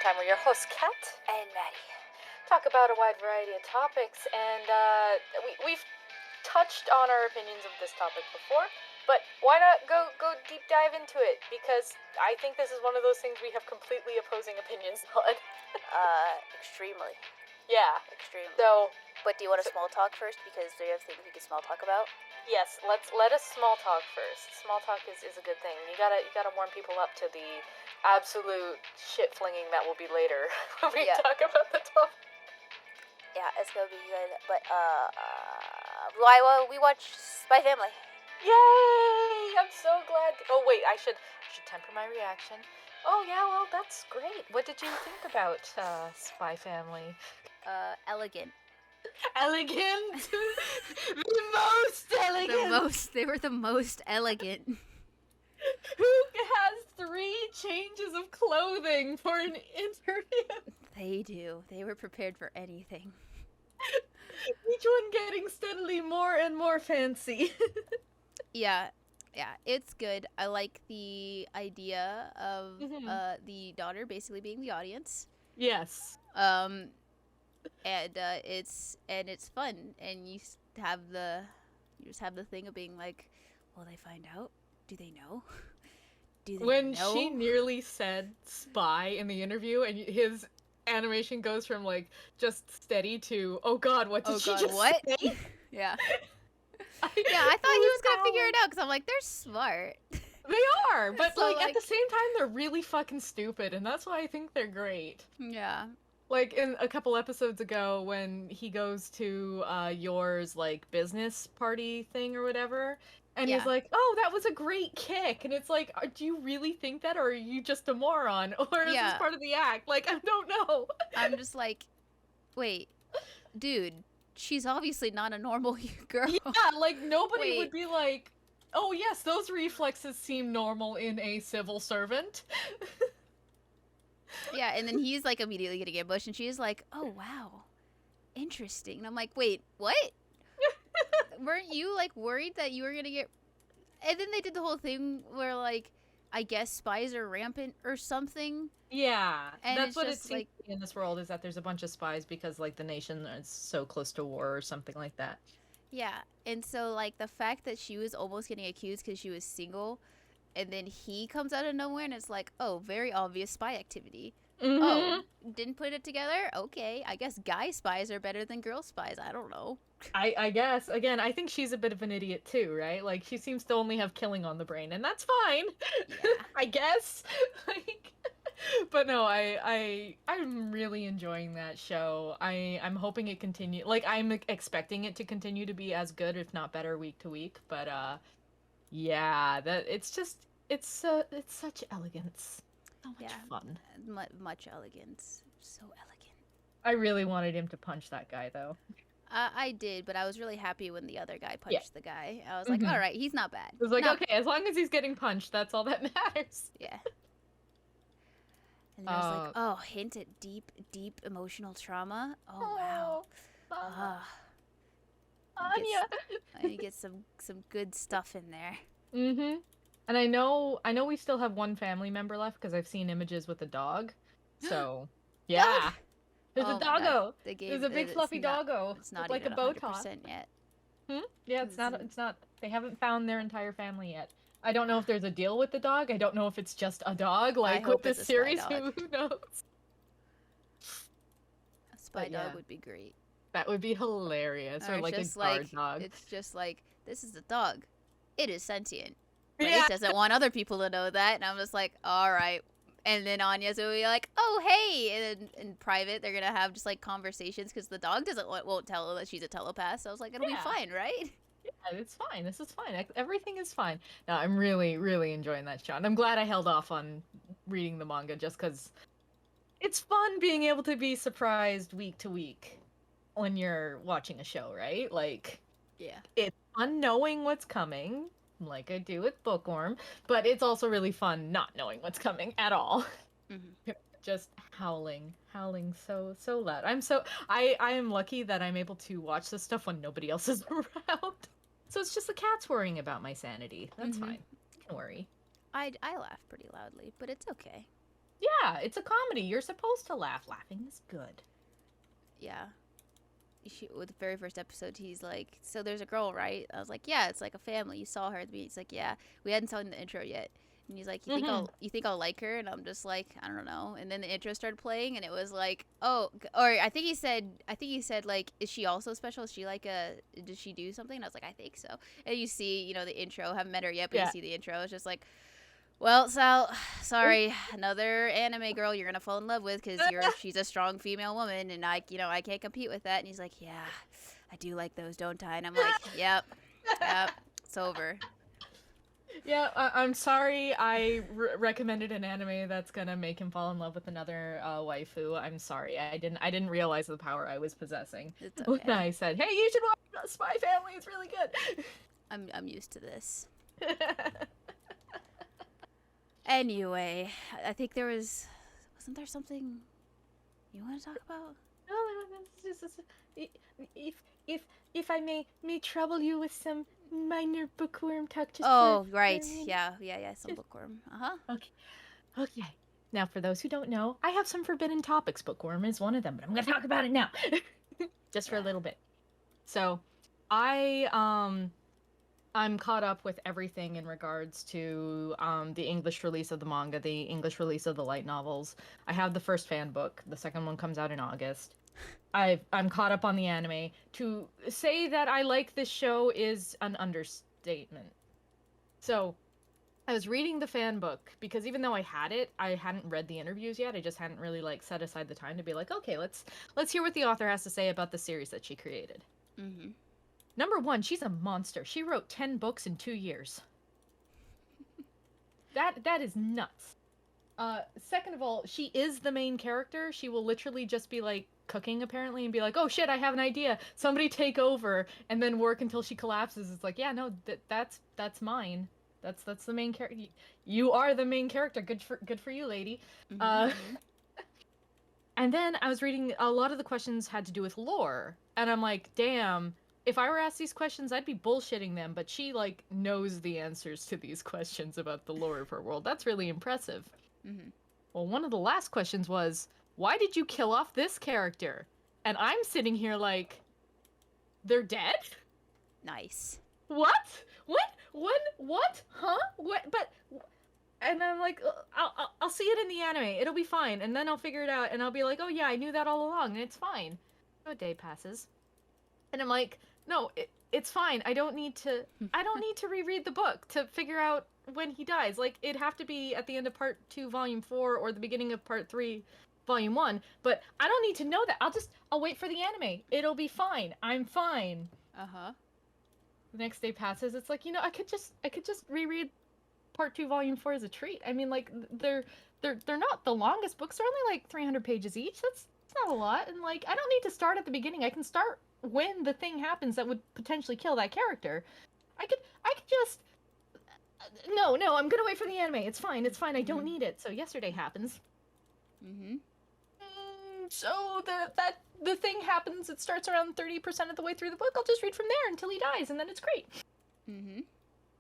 Time. We're your hosts, Kat And Maddie. talk about a wide variety of topics, and we've touched on our opinions of this topic before, but why not go deep dive into it? Because I think this is one of those things we have completely opposing opinions on. Extremely. Yeah. Extremely. So, But do you want to small talk first? Because do you have things we can small talk about? yes, let us small talk first. Small talk is a good thing. You gotta warm people up to the absolute shit flinging that will be later when we talk about the topic. Yeah, it's gonna be good. But we watched Spy Family. Yay! I'm so glad. Oh wait, I should temper my reaction. Oh yeah, well that's great. What did you think about Spy Family? Elegant. Elegant. The most elegant. They were the most elegant. Who has 3 changes of clothing for an interview? They do. They were prepared for anything. Each one getting steadily more and more fancy. Yeah, it's good. I like the idea of the daughter basically being the audience. Yes. And it's fun, and you just have the thing of being like, will they find out? Do they know? Do they when know? she nearly said spy in the interview, and his animation goes from like just steady to oh god, what did she just say? Yeah. I thought he was gonna figure it out because I'm like, they're smart. They are, but So, like at the same time they're really fucking stupid, and that's why I think they're great. Yeah. Like in a couple episodes ago when he goes to Yor's like business party thing or whatever, and he's like, oh, that was a great kick, and it's like, do you really think that, or are you just a moron, or is this part of the act? Like, I don't know. I'm just like, wait, dude, she's obviously not a normal girl. Yeah, like nobody would be like, oh yes, those reflexes seem normal in a civil servant. Yeah, and then he's like immediately getting ambushed, and she's like, oh wow, interesting. And I'm like, wait, what? Weren't you like worried that you were gonna get? And then they did the whole thing where like, I guess spies are rampant or something. Yeah, and that's what it seems like in this world, is that there's a bunch of spies because like the nation is so close to war or something like that. Yeah, and so like the fact that she was almost getting accused because she was single, and then he comes out of nowhere and it's like, oh, very obvious spy activity. Mm-hmm. Oh, didn't put it together? Okay, I guess guy spies are better than girl spies. I don't know. I guess. Again, I think she's a bit of an idiot too, right? Like, she seems to only have killing on the brain, and that's fine. Yeah. I guess. Like, but no, I'm really enjoying that show. I'm hoping it continue. Like, I'm expecting it to continue to be as good, if not better, week to week. But yeah, it's such elegance. So much fun. Much elegance. So elegant. I really wanted him to punch that guy, though. I did, but I was really happy when the other guy punched the guy. I was like, all right, he's not bad. I was like, okay, as long as he's getting punched, that's all that matters. Yeah. And then I was like, oh, hint at deep emotional trauma. Oh, wow. Anya. You get some good stuff in there. Mm-hmm. And I know we still have one family member left because I've seen images with a dog. So, yeah. There's a doggo. There's a big fluffy doggo. It's not like even a bow tie yet. Yeah, it's not. They haven't found their entire family yet. I don't know if there's a deal with the dog. I don't know if it's just a dog. Like with this series, who knows? A spy dog would be great. That would be hilarious. Or like a guard dog. It's just like, this is a dog. It is sentient. But it doesn't want other people to know that. And I'm just like, all right. And then Anya's will be like, oh, hey. And then in private, they're going to have just like conversations because the dog won't tell her that she's a telepath. So I was like, it'll be fine, right? Yeah, it's fine. This is fine. Everything is fine. No, I'm really, really enjoying that show. And I'm glad I held off on reading the manga just because it's fun being able to be surprised week to week when you're watching a show, right? Like, yeah, it's fun knowing what's coming, like I do with Bookworm, but it's also really fun not knowing what's coming at all. Mm-hmm. Just howling so loud. I am lucky that I'm able to watch this stuff when nobody else is around. So it's just the cats worrying about my sanity. That's fine. Don't worry. I laugh pretty loudly, but it's okay. Yeah, it's a comedy. You're supposed to laugh. Laughing is good. Yeah. With the very first episode, he's like, "So there's a girl, right?" I was like, "Yeah, it's like a family. You saw her at the beginning." He's like, "Yeah, we hadn't seen the intro yet." And he's like, Mm-hmm. you think I'll like her?" And I'm just like, "I don't know." And then the intro started playing, and it was like, "Oh," or I think he said like, "Is she also special? Is she like does she do something?" And I was like, "I think so." And you see, the intro. Haven't met her yet, but you Yeah. see the intro. It's just like, well, Sal, sorry, another anime girl you're gonna fall in love with because she's a strong female woman, and I can't compete with that. And he's like, "Yeah, I do like those, don't I?" And I'm like, "Yep, yep, it's over." Yeah, I'm sorry. I recommended an anime that's gonna make him fall in love with another waifu. I'm sorry. I didn't realize the power I was possessing It's when okay. I said, "Hey, you should watch Spy Family. It's really good." I'm used to this. Anyway, I think wasn't there something you want to talk about? No, if if if I may trouble you with some minor bookworm talk, just Oh, for a right, minute. yeah, some bookworm. Uh-huh. Okay. Okay. Now, for those who don't know, I have some forbidden topics. Bookworm is one of them, but I'm going to talk about it now, just for a Yeah. little bit. So, I'm caught up with everything in regards to the English release of the manga, the English release of the light novels. I have the first fan book. The second one comes out in August. I'm caught up on the anime. To say that I like this show is an understatement. So, I was reading the fan book because even though I had it, I hadn't read the interviews yet. I just hadn't really like set aside the time to be like, okay, let's hear what the author has to say about the series that she created. Mhm. Number one, she's a monster. She wrote 10 books in 2 years. That is nuts. Second of all, she is the main character. She will literally just be like cooking apparently and be like, "Oh shit, I have an idea. Somebody take over," and then work until she collapses. It's like, "Yeah, no, that's mine. That's the main character. You are the main character. Good for you, lady." Mhm. Uh Mhm. and then I was reading a lot of the questions had to do with lore, and I'm like, "Damn, if I were asked these questions, I'd be bullshitting them, but she like knows the answers to these questions about the lore of her world. That's really impressive." Mhm. Well, one of the last questions was, "Why did you kill off this character?" And I'm sitting here like, "They're dead? Nice. What? What? When? What? Huh? What? But..." And I'm like, I'll see it in the anime. It'll be fine." And then I'll figure it out and I'll be like, "Oh yeah, I knew that all along and it's fine." So a day passes. And I'm like, "No, it's fine. I don't need to reread the book to figure out when he dies. Like it'd have to be at the end of part 2 volume 4 or the beginning of part 3 volume 1, but I don't need to know that. I'll wait for the anime. It'll be fine. I'm fine." Uh-huh. The next day passes. It's like, I could just reread part 2 volume 4 as a treat. I mean, like they're not the longest books. They're only like 300 pages each. That's not a lot. And like I don't need to start at the beginning. I can start when the thing happens that would potentially kill that character. I could just no, I'm gonna wait for the anime. It's fine. It's fine. I don't Mhm. need it. So yesterday happens. Mhm. So the thing happens. It starts around 30% of the way through the book. I'll just read from there until he dies, and then it's great. Mhm.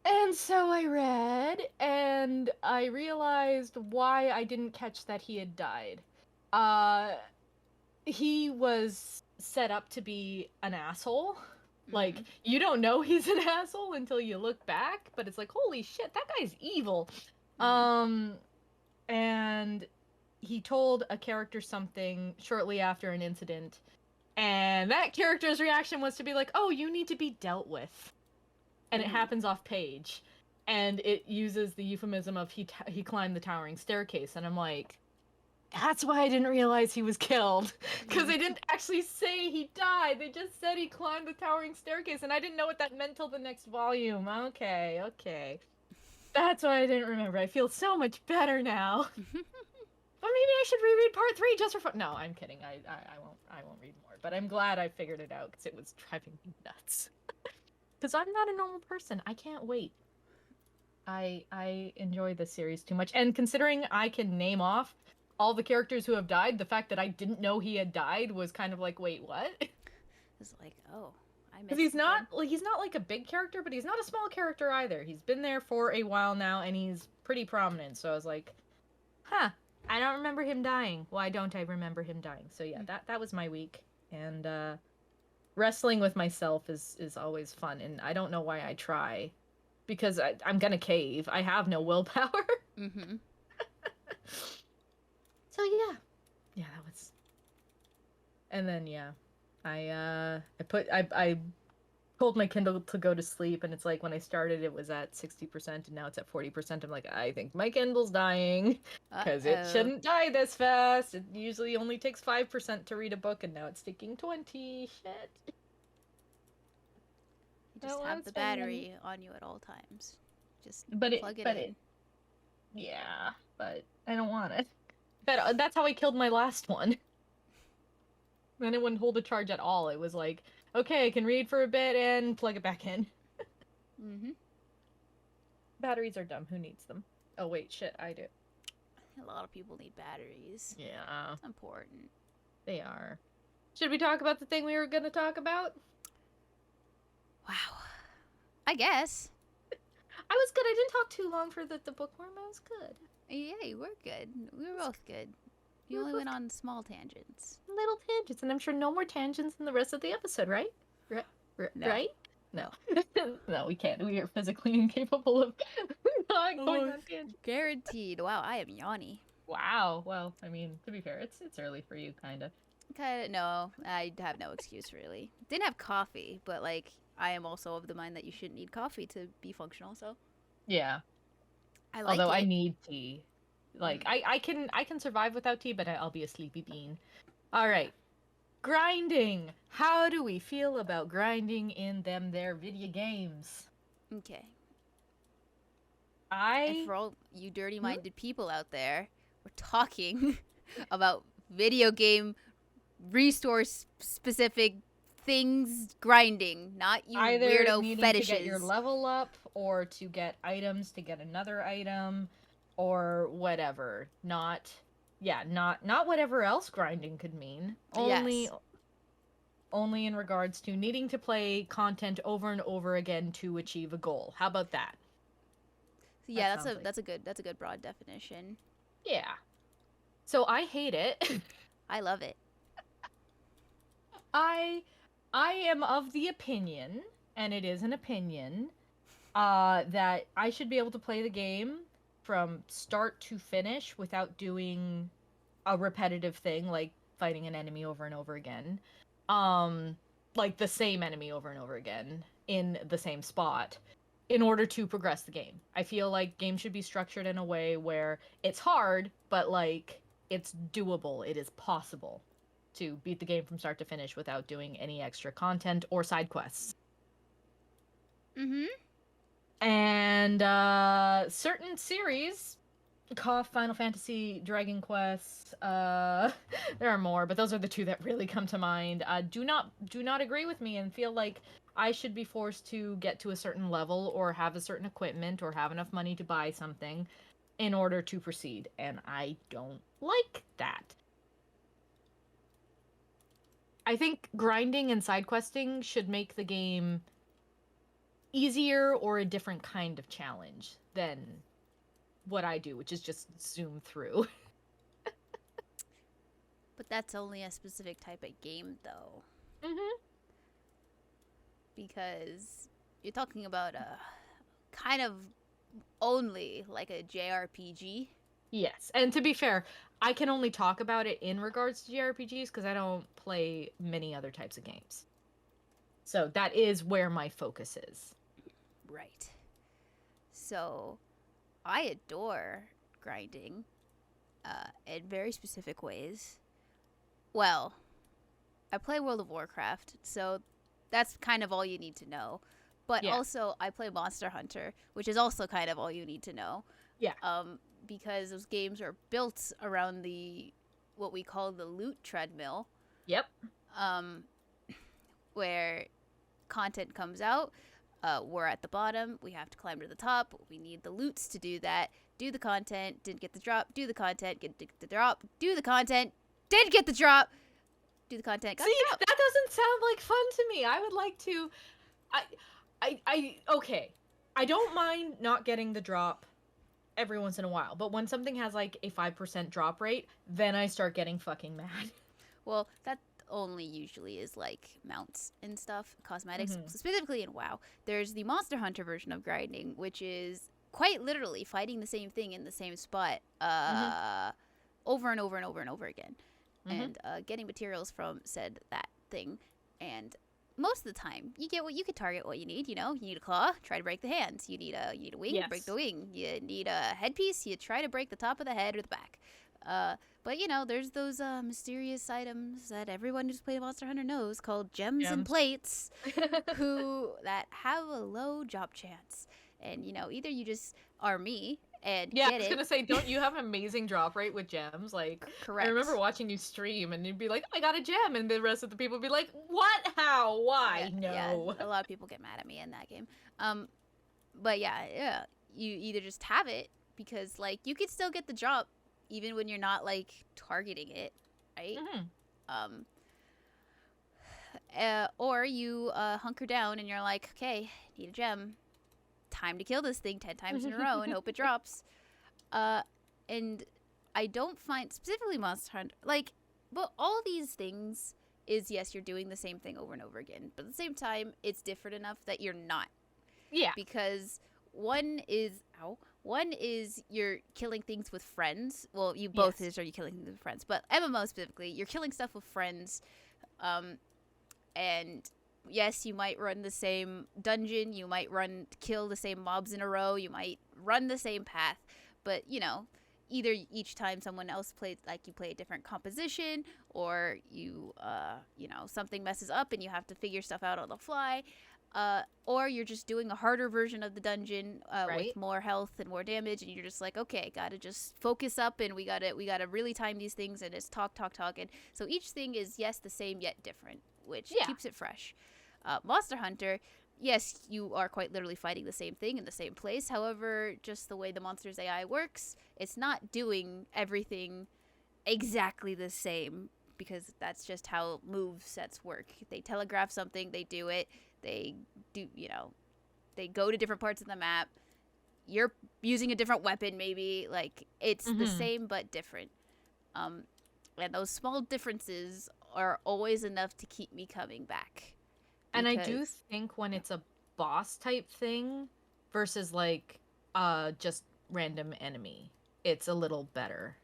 And so I read, and I realized why I didn't catch that he had died. Uh, he was set up to be an asshole. Like, Mhm. you don't know he's an asshole until you look back, but it's like, holy shit, that guy's evil. Mhm. And he told a character something shortly after an incident, and that character's reaction was to be like, "Oh, you need to be dealt with." And it Ooh. happens off page, and it uses the euphemism of he climbed the towering staircase, and I'm like, that's why I didn't realize he was killed, because they didn't actually say he died. They just said he climbed the towering staircase, and I didn't know what that meant till the next volume. Okay, that's why I didn't remember. I feel so much better now. But maybe I should reread part 3 just for fun. No, I'm kidding. I won't read more. But I'm glad I figured it out because it was driving me nuts. Because I'm not a normal person. I can't wait. I enjoy this series too much. And considering I can name off all the characters who have died, the fact that I didn't know he had died was kind of like, wait, what? It's like, oh, I Because missed something. he's not like a big character, but he's not a small character either. He's been there for a while now, and he's pretty prominent. So I was like, huh, I don't remember him dying. Why don't I remember him dying? So yeah, that was my week. And wrestling with myself is always fun, and I don't know why I try, because I'm gonna cave. I have no willpower. Mm-hmm. So yeah, that was. And then yeah, I told my Kindle to go to sleep, and it's like when I started it was at 60% and now it's at 40%. I'm like, I think my Kindle's dying because it shouldn't die this fast. It usually only takes 5% to read a book, and now it's taking 20. Shit. You just have the battery on you at all times. Just plug it in. Yeah, but I don't want it. That's how I killed my last one. Then it wouldn't hold a charge at all. It was like, okay, I can read for a bit and plug it back in. Mm-hmm. Batteries are dumb. Who needs them? Oh, wait, shit, I do. A lot of people need batteries. Yeah. It's important. They are. Should we talk about the thing we were going to talk about? Wow. I guess. I was good. I didn't talk too long for the bookworm. I was good. Yeah, you were good. We were both good. You only went on small tangents. Little tangents, and I'm sure no more tangents in the rest of the episode, right? No. Right? No. No, we can't. We are physically incapable of not going on tangents. Guaranteed. Wow, I am Yanni. Wow. Well, I mean, to be fair, it's early for you, kind of. No, I have no excuse, really. Didn't have coffee, but, like, I am also of the mind that you shouldn't need coffee to be functional, so. Yeah. Although I need tea. Like, I can survive without tea, but I'll be a sleepy bean. All right. Grinding. How do we feel about grinding in their video games? Okay. And for all you dirty-minded people out there, we're talking about video game resource-specific things grinding, not you either weirdo fetishes. To get your level up, or to get items to get another item, or whatever. Not whatever else grinding could mean. Only in regards to needing to play content over and over again to achieve a goal. How about that? Yeah, that's a good broad definition. Yeah. So I hate it. I love it. I am of the opinion, and it is an opinion, that I should be able to play the game from start to finish without doing a repetitive thing like fighting an enemy over and over again. Like the same enemy over and over again in the same spot in order to progress the game. I feel like games should be structured in a way where it's hard, but like it's doable. It is possible to beat the game from start to finish without doing any extra content or side quests. Mm-hmm. And certain series, KOF, Final Fantasy, Dragon Quest, there are more, but those are the two that really come to mind. Do not agree with me and feel like I should be forced to get to a certain level or have a certain equipment or have enough money to buy something in order to proceed, and I don't like that. I think grinding and side questing should make the game easier or a different kind of challenge than what I do, which is just zoom through. But that's only a specific type of game, though. Mm-hmm. Because you're talking about a kind of only like a JRPG. Yes, and to be fair, I can only talk about it in regards to JRPGs because I don't play many other types of games. So that is where my focus is. Right. So I adore grinding in very specific ways. Well, I play World of Warcraft, so that's kind of all you need to know. But also, I play Monster Hunter, which is also kind of all you need to know. Yeah. Because those games are built around what we call the loot treadmill. Yep. Where content comes out. We're at the bottom. We have to climb to the top. We need the loots to do that. Do the content. Didn't get the drop. Do the content. Get the drop. Do the content. Did get the drop. Do the content. Got See, the drop. that doesn't sound like fun to me. I would like to. Okay. I don't mind not getting the drop every once in a while. But when something has like a 5% drop rate, then I start getting fucking mad. Well, that only usually is like mounts and stuff, cosmetics. Mhm. Specifically in WoW, there's the Monster Hunter version of grinding, which is quite literally fighting the same thing in the same spot over and over and over and over again. Mhm. And getting materials from said that thing. And most of the time, you get what you could target what you need. You know, you need a claw, try to break the hands. You need a wing, break Yes. the wing. You need a headpiece, you try to break the top of the head or the back. But you know, there's those mysterious items that everyone who's played Monster Hunter knows called gems and Gems. plates, who that have a low drop chance. And you know, either you just are me and Yeah, I get was it. gonna say, don't you have an amazing drop rate with gems? Like, Correct. I remember watching you stream, and you'd be like, "I got a gem," and the rest of the people would be like, "What? How? Why? Yeah, No." a lot of people get mad at me in that game. But yeah, you either just have it because like you could still get the drop even when you're not like targeting it, right? Mhm. Or you hunker down and you're like, okay, need a gem, time to kill this thing 10 times in a row and hope it drops. And I don't find specifically Monster Hunter like, but all these things is yes, you're doing the same thing over and over again, but at the same time, it's different enough that you're not. Yeah. Because one is you're killing things with friends. Well, you both Yes. are you killing things with friends, but MMO specifically, you're killing stuff with friends. And yes, you might run the same dungeon, you might kill the same mobs in a row, you might run the same path, but you know, either each time someone else plays, like you play a different composition, or you know, something messes up and you have to figure stuff out on the fly. Or you're just doing a harder version of the dungeon Right. with more health and more damage, and you're just like, okay, gotta just focus up, and we gotta really time these things, and just talk, and so each thing is yes the same yet different, which Yeah. keeps it fresh. Monster Hunter, yes, you are quite literally fighting the same thing in the same place. However, just the way the monster's AI works, it's not doing everything exactly the same because that's just how move sets work. They telegraph something, they do it. They do, you know, they go to different parts of the map. You're using a different weapon, maybe. Like, it's the Mhm. same but different. And those small differences are always enough to keep me coming back. And I do Because- think when it's a boss type thing versus like just random enemy, it's a little better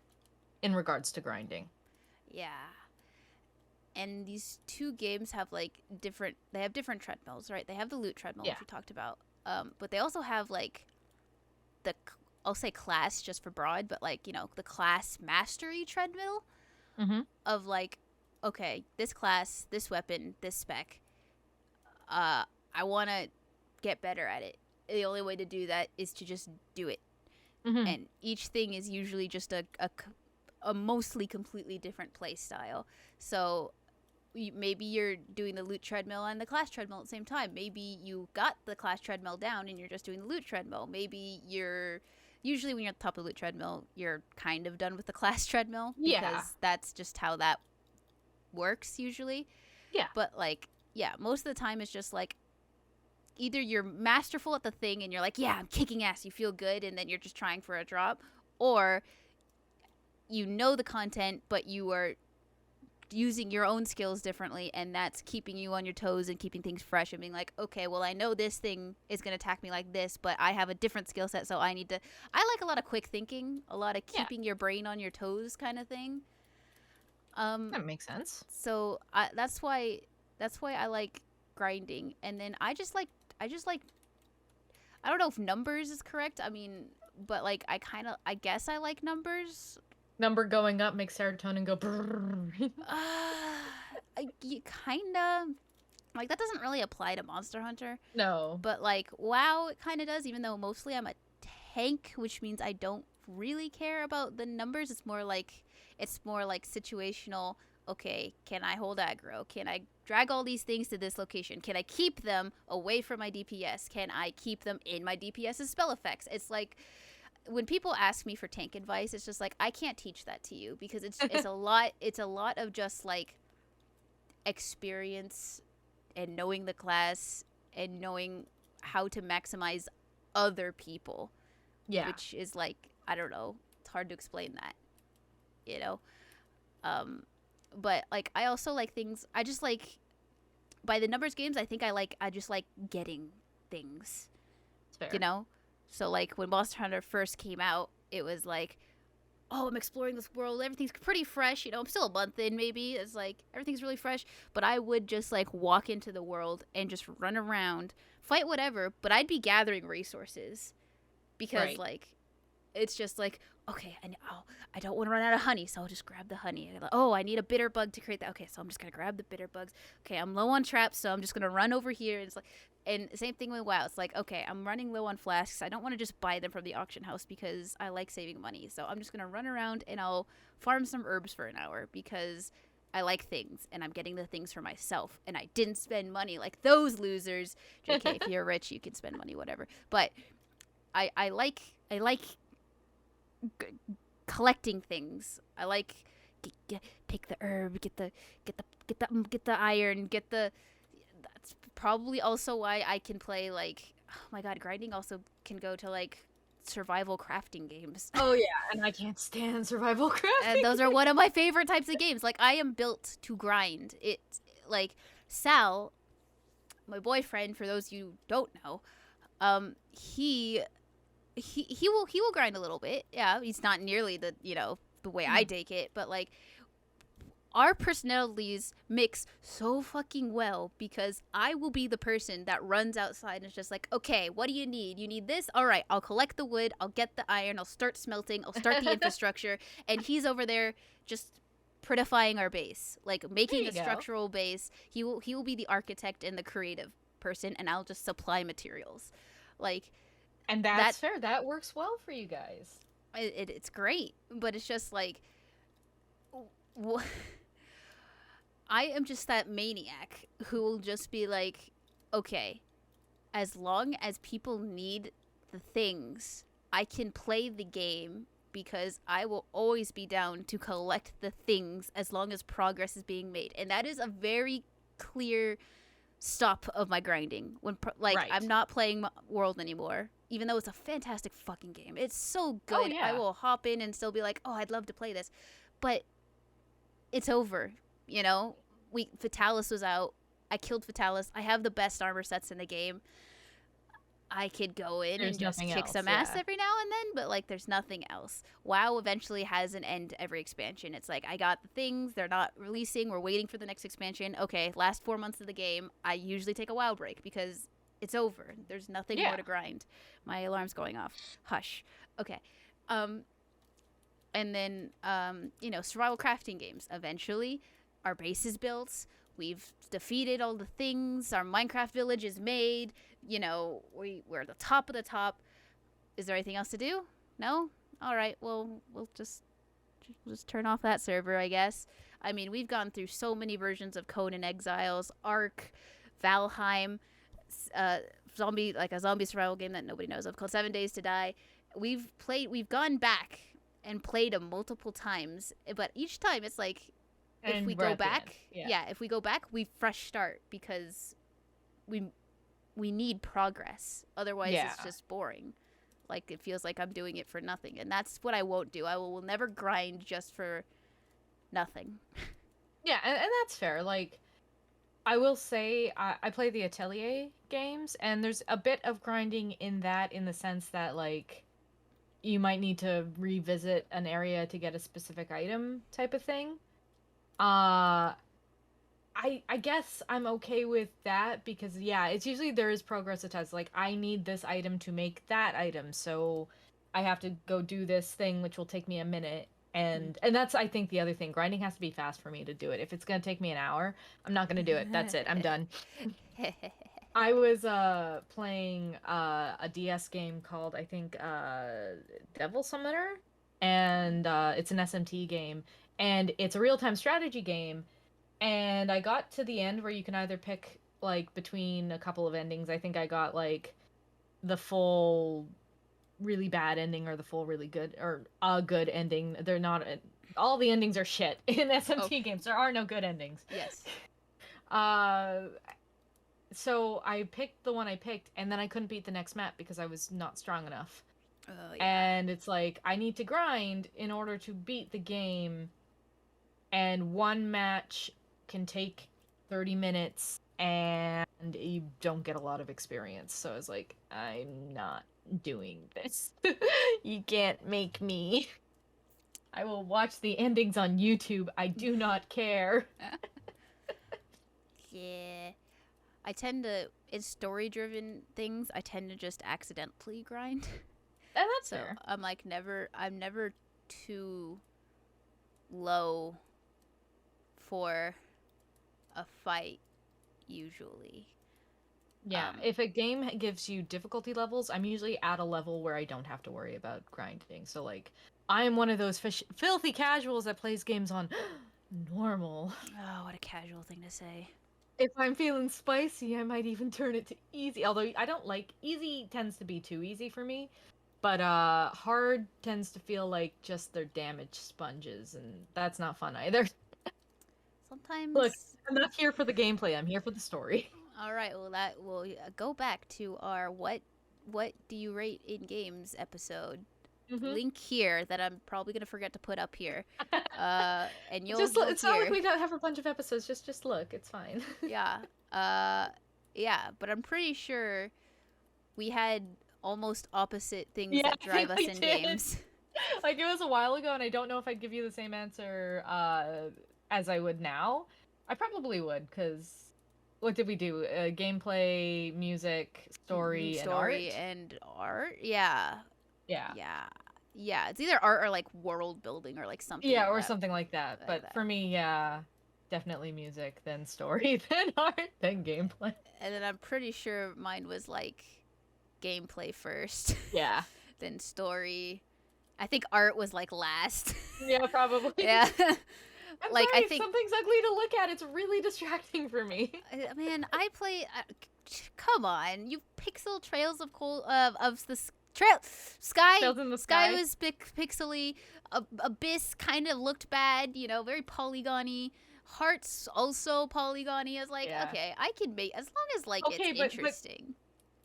in regards to grinding. Yeah. And these two games have like different treadmills, right? They have the loot treadmill, Yeah. which we talked about. But they also have like I'll say class just for broad, but like, you know, the class mastery treadmill Mhm. of like, okay, this class, this weapon, this spec, I want to get better at it. The only way to do that is to just do it. Mhm. And each thing is usually just a mostly completely different play style. So maybe you're doing the loot treadmill and the class treadmill at the same time. Maybe you got the class treadmill down and you're just doing the loot treadmill. Maybe usually when you're at the top of the loot treadmill, you're kind of done with the class treadmill because Yeah. that's just how that works usually. Yeah. But like, yeah, most of the time it's just like either you're masterful at the thing and you're like, yeah, I'm kicking ass, you feel good, and then you're just trying for a drop, or you know the content, but you are using your own skills differently, and that's keeping you on your toes and keeping things fresh and being like, okay, well, I know this thing is going to attack me like this, but I have a different skill set, so I like a lot of quick thinking, a lot of Yeah. keeping your brain on your toes kind of thing. That makes sense. So that's why I like grinding. And then I just like I don't know if numbers is correct. I mean, but like I guess I like numbers. Number going up makes serotonin go brrrr. You kind of like that doesn't really apply to Monster Hunter, No. but like WoW it kind of does, even though mostly I'm a tank, which means I don't really care about the numbers. It's more like situational. Okay, can I hold aggro? Can I drag all these things to this location? Can I keep them away from my DPS? Can I keep them in my DPS's spell effects? It's like when people ask me for tank advice, it's just like I can't teach that to you because it's a lot of just like experience and knowing the class and knowing how to maximize other people. Yeah. Which is like I don't know. It's hard to explain that, you know. But like I also like things. I just like by the numbers games. I just like getting things, It's fair. you know. So like when Monster Hunter first came out, it was like, oh, I'm exploring this world. Everything's pretty fresh. You know, I'm still a month in, maybe. It's like everything's really fresh. But I would just like walk into the world and just run around, fight whatever. But I'd be gathering resources because Right. like it's just like, okay, I don't want to run out of honey, so I'll just grab the honey. Oh, I need a bitter bug to create that. Okay, so I'm just gonna grab the bitter bugs. Okay, I'm low on traps, so I'm just gonna run over here. And it's like, and same thing with WoW. It's like, okay, I'm running low on flasks. I don't want to just buy them from the auction house because I like saving money. So I'm just gonna run around and I'll farm some herbs for an hour because I like things and I'm getting the things for myself. And I didn't spend money like those losers. JK, if you're rich, you can spend money, whatever. But I like collecting things. I like pick the herb, get the iron, get the. That's probably also why I can play like. Oh my god, grinding also can go to like survival crafting games. Oh yeah, and I can't stand survival crafting. And those are one of my favorite types of games. Like I am built to grind. It's like Sal, my boyfriend. For those you don't know, he will grind a little bit. Yeah, he's not nearly the the way I take it, but like our personalities mix so fucking well because I will be the person that runs outside and is just like, okay, what do you need? You need this? All right, I'll collect the wood, I'll get the iron, I'll start smelting, I'll start the infrastructure, and he's over there just prettifying our base, like making a structural base. He will be the architect and the creative person, and I'll just supply materials, like. And that's fair. That works well for you guys. It's great, but it's just like, I am just that maniac who will just be like, okay, as long as people need the things, I can play the game because I will always be down to collect the things as long as progress is being made. And that is a very clear stop of my grinding when right. I'm not playing World anymore, even though it's a fantastic fucking game. It's so good. Oh, yeah. I will hop in and still be like, oh, I'd love to play this, but it's over. You know, Fatalis was out. I killed Fatalis. I have the best armor sets in the game. I could go in and just kick some ass every now and then, but like there's nothing else. WoW eventually has an end to every expansion. It's like, I got the things, they're not releasing, we're waiting for the next expansion. Okay, last 4 months of the game, I usually take a WoW break because it's over. There's nothing more to grind. My alarm's going off. Hush. Okay. And then survival crafting games. Eventually, our base is built. We've defeated all the things. Our Minecraft village is made. You know, we're at the top of the top. Is there anything else to do? No? All right. Well, we'll just turn off that server, I guess. I mean, we've gone through so many versions of Conan Exiles, Ark, Valheim, a zombie survival game that nobody knows of called 7 Days to Die. We've gone back and played them multiple times, but each time it's like, if we go back, if we go back, we fresh start because we need progress. Otherwise, it's just boring. Like, it feels like I'm doing it for nothing, and that's what I won't do. I will never grind just for nothing. Yeah, and that's fair. Like, I will say I play the Atelier games, and there's a bit of grinding in that, in the sense that like you might need to revisit an area to get a specific item type of thing. I guess I'm okay with that because it's usually there is progress attached. Like, I need this item to make that item, so I have to go do this thing, which will take me a minute. And that's, I think, the other thing. Grinding has to be fast for me to do it. If it's gonna take me an hour, I'm not gonna do it. That's it. I'm done. I was playing a DS game called, I think, Devil Summoner, and it's an SMT game, and it's a real-time strategy game. And I got to the end where you can either pick like between a couple of endings. I think I got like the full really bad ending or the full really good or a good ending. They're not all the endings are shit in SMT games. There are no good endings. Yes. So I picked the one I picked, and then I couldn't beat the next map because I was not strong enough. Oh yeah. And it's like I need to grind in order to beat the game, and one match can take 30 minutes and you don't get a lot of experience. So I was like, I'm not doing this. You can't make me. I will watch the endings on YouTube. I do not care. Yeah. I tend to, in story-driven things, I tend to just accidentally grind. And that's So fair. I'm like I'm never too low for a fight usually. Yeah, if a game gives you difficulty levels, I'm usually at a level where I don't have to worry about grinding. So like, I am one of those filthy casuals that plays games on normal. Oh, what a casual thing to say. If I'm feeling spicy, I might even turn it to easy. Although I don't like easy tends to be too easy for me. But hard tends to feel like just they're damaged sponges, and that's not fun either. Sometimes. Look, I'm not here for the gameplay. I'm here for the story. All right. Well, that will go back to our what do you rate in games episode. Mhm. Link here that I'm probably gonna forget to put up here. And you'll Just go it's not here. like we don't have a bunch of episodes. Just look. It's fine. Yeah. Yeah. But I'm pretty sure we had almost opposite things Yeah, that I drive think us we in did. games. Like it was a while ago, and I don't know if I'd give you the same answer as I would now. I probably would, because what did we do? Gameplay, music, story, and art. And art. Yeah. Yeah. Yeah. Yeah. It's either art or like world building or like something. Yeah, like or that. something like that. Like But that. for me, yeah, definitely music, then story, then art, then gameplay. And then I'm pretty sure mine was like gameplay first. Yeah. Then story. I think art was like last. Yeah, probably. Yeah. I'm Like, sorry, I think- something's ugly to look at. It's really distracting for me. Man, I play. Come on, you pixel trails of of the trail sky. Trails in the Sky sky. was pixely. Abyss kind of looked bad, you know, very polygony. Hearts also polygony. I was like, Yeah. okay, I can make as long as like Okay, it's but- interesting.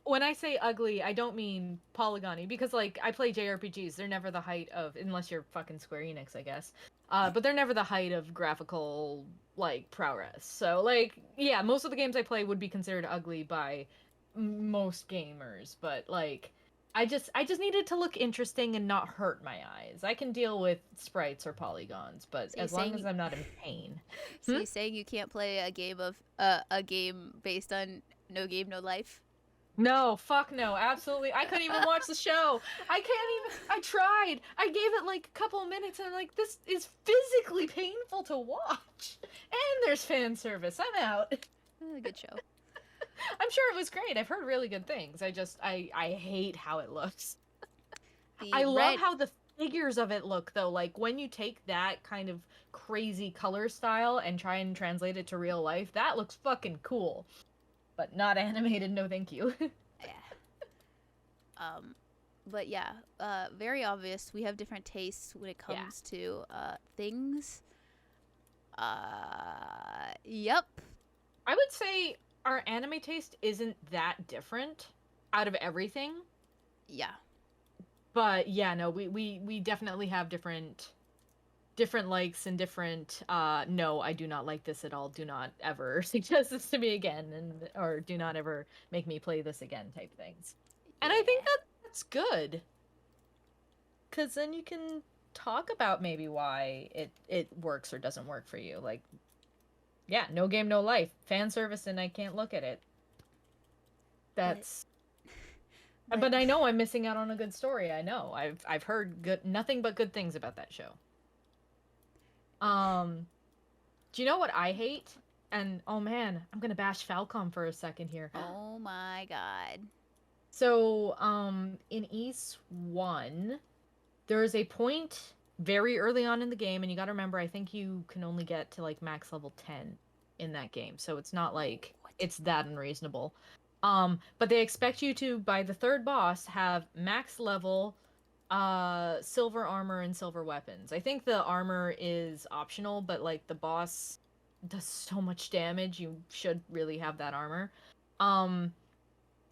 When I say ugly, I don't mean polygony, because like I play JRPGs. They're never the height of, unless you're fucking Square Enix, I guess. But they're never the height of graphical like prowess. So like, yeah, most of the games I play would be considered ugly by most gamers. But like, I just needed to look interesting and not hurt my eyes. I can deal with sprites or polygons, but So you're as long saying- as I'm not in pain. So you're saying you can't play a game of a game based on No Game No Life? No, fuck no, absolutely. I couldn't even watch the show. I can't even. I tried. I gave it like a couple of minutes, and I'm like, this is physically painful to watch. And there's fan service. I'm out. Good show. I'm sure it was great. I've heard really good things. I hate how it looks. The I love red- how the figures of it look, though. Like when you take that kind of crazy color style and try and translate it to real life, that looks fucking cool. But not animated, no thank you. Yeah. But yeah, very obvious. We have different tastes when it Yeah. comes to things. Yep. I would say our anime taste isn't that different out of everything. Yeah. But yeah, no, we definitely have different likes and different no, I do not like this at all. Do not ever suggest this to me again, and or do not ever make me play this again type things. And I think that's good. Cuz then you can talk about maybe why it works or doesn't work for you. Like, yeah, no game, no life. Fan service, and I can't look at it. That's. But I know I'm missing out on a good story. I know. I've heard nothing but good things about that show. Do you know what I hate? And oh man, I'm gonna bash Falcom for a second here. Oh my god. So, in Ys 1, there is a point very early on in the game, and you gotta remember, I think you can only get to, like, max level 10 in that game, so it's not like it's that unreasonable. But they expect you to, by the third boss, have max level, silver armor and silver weapons. I think the armor is optional, but, like, the boss does so much damage, you should really have that armor.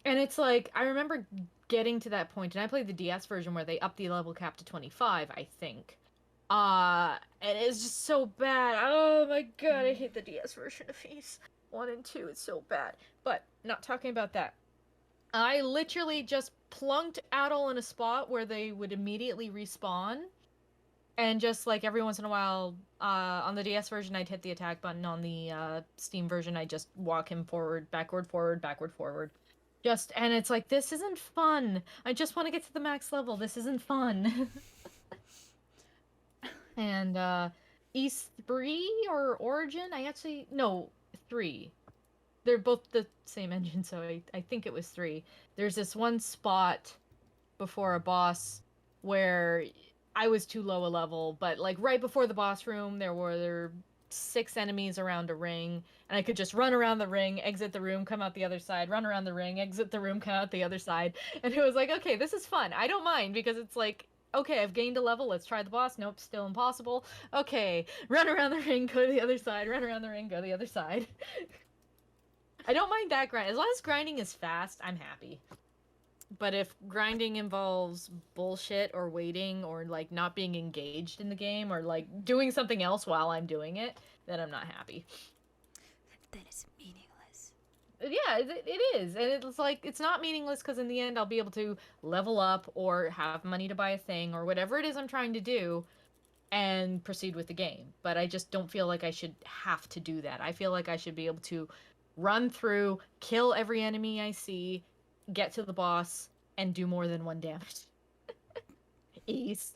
And it's like, I remember getting to that point, and I played the DS version where they upped the level cap to 25, I think. And it's just so bad. Oh my god, I hate the DS version of Ys 1 and 2. It's so bad. But, not talking about that. I literally just plunked Adol in a spot where they would immediately respawn. And just like every once in a while, on the DS version, I'd hit the attack button. On the Steam version, I'd just walk him forward, backward, forward, backward, forward. And it's like, this isn't fun. I just want to get to the max level. This isn't fun. And Ys 3 or Origin, no, 3. They're both the same engine, so I think it was 3. There's this one spot before a boss where I was too low a level, but like right before the boss room, there were 6 enemies around a ring, and I could just run around the ring, exit the room, come out the other side, run around the ring, exit the room, come out the other side. And it was like, okay, this is fun. I don't mind, because it's like, okay, I've gained a level, let's try the boss. Nope, still impossible. Okay, run around the ring, go to the other side, run around the ring, go to the other side. I don't mind that grind. As long as grinding is fast, I'm happy. But if grinding involves bullshit or waiting or like not being engaged in the game or like doing something else while I'm doing it, then I'm not happy. Then it's meaningless. Yeah, it is. And it's like, it's not meaningless because in the end I'll be able to level up or have money to buy a thing or whatever it is I'm trying to do and proceed with the game. But I just don't feel like I should have to do that. I feel like I should be able to run through, kill every enemy I see, get to the boss, and do more than 1 damage. Ys.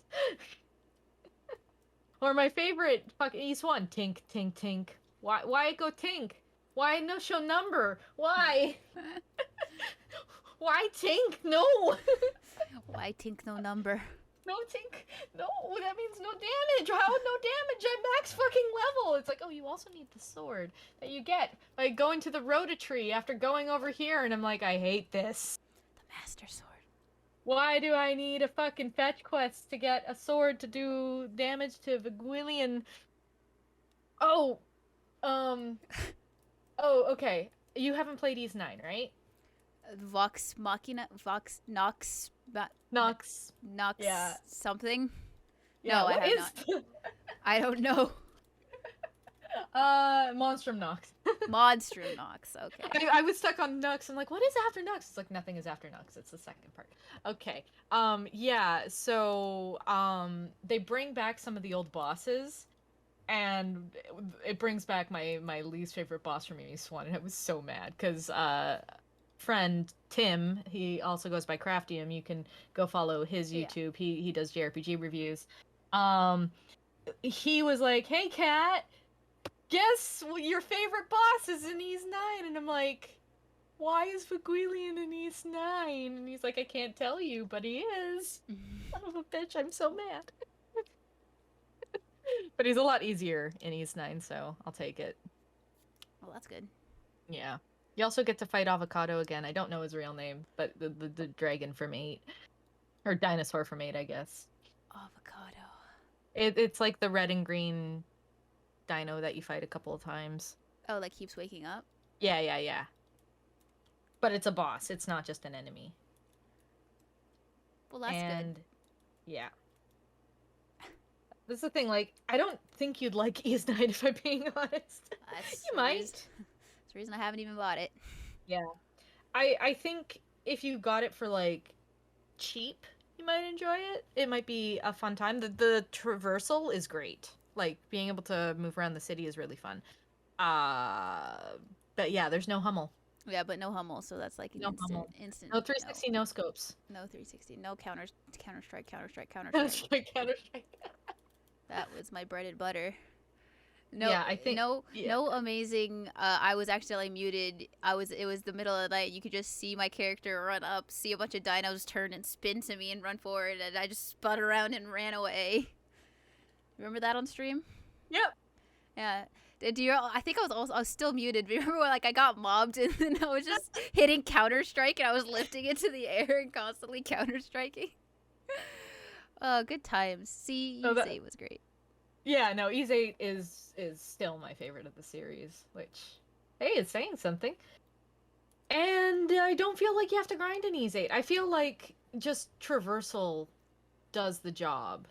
Or my favorite, Ys 1, Tink, Tink, Tink. Why go Tink? Why no show number? Why? Why Tink? No! Why Tink no number? No Tink. No, that means no damage. How no damage? I'm max fucking level. It's like, oh, you also need the sword that you get by going to the Rhoda tree after going over here, and I'm like, I hate this. The Master Sword. Why do I need a fucking fetch quest to get a sword to do damage to Vigwillian? Oh, okay. You haven't played Ys 9, right? Vox Machina? Vox Nox? Nox. Nox Yeah. something? Yeah, No, I have not. I don't know. Monstrum Nox. Monstrum Nox, okay. I was stuck on Nux. I'm like, what is after Nux? It's like, nothing is after Nux. It's the second part. Okay. Yeah, so, they bring back some of the old bosses, and it brings back my least favorite boss from Ys 1, and I was so mad, because, friend Tim, he also goes by Craftium. You can go follow his YouTube. Yeah. He does JRPG reviews. He was like, hey, Kat, guess your favorite boss is in Ys 9. And I'm like, why is Vigwillian in Ys 9? And he's like, I can't tell you, but he is. Son of a bitch, I'm so mad. But he's a lot easier in Ys 9, so I'll take it. Well, that's good. Yeah. You also get to fight Avocado again. I don't know his real name, but the dragon from 8. Or dinosaur from 8, I guess. Avocado. It's like the red and green dino that you fight a couple of times. Oh, that keeps waking up? Yeah. But it's a boss. It's not just an enemy. Well, that's good. Yeah. This is the thing, like, I don't think you'd like Ys 9 if I'm being honest. You might. That's the reason I haven't even bought it. Yeah. I think if you got it for, like, cheap, you might enjoy it. It might be a fun time. The traversal is great. Like, being able to move around the city is really fun. But yeah, there's no Hummel. Yeah, but no Hummel, so that's like an instant. No 360, no scopes. No 360, no Counter-Strike. Counter-Strike. That was my bread and butter. No, yeah, I think no amazing. I was accidentally muted. It was the middle of the night. You could just see my character run up, see a bunch of dinos turn and spin to me and run forward, and I just spun around and ran away. Remember that on stream? Yep. Yeah. I think I was still muted. Remember when, like, I got mobbed and then I was just hitting Counter-Strike and I was lifting it to the air and constantly Counter-Striking? Oh, good times. See, Ys 8 was great. Yeah, no, Ys 8 is still my favorite of the series, which, hey, it's saying something. And I don't feel like you have to grind in Ys 8. I feel like just traversal does the job.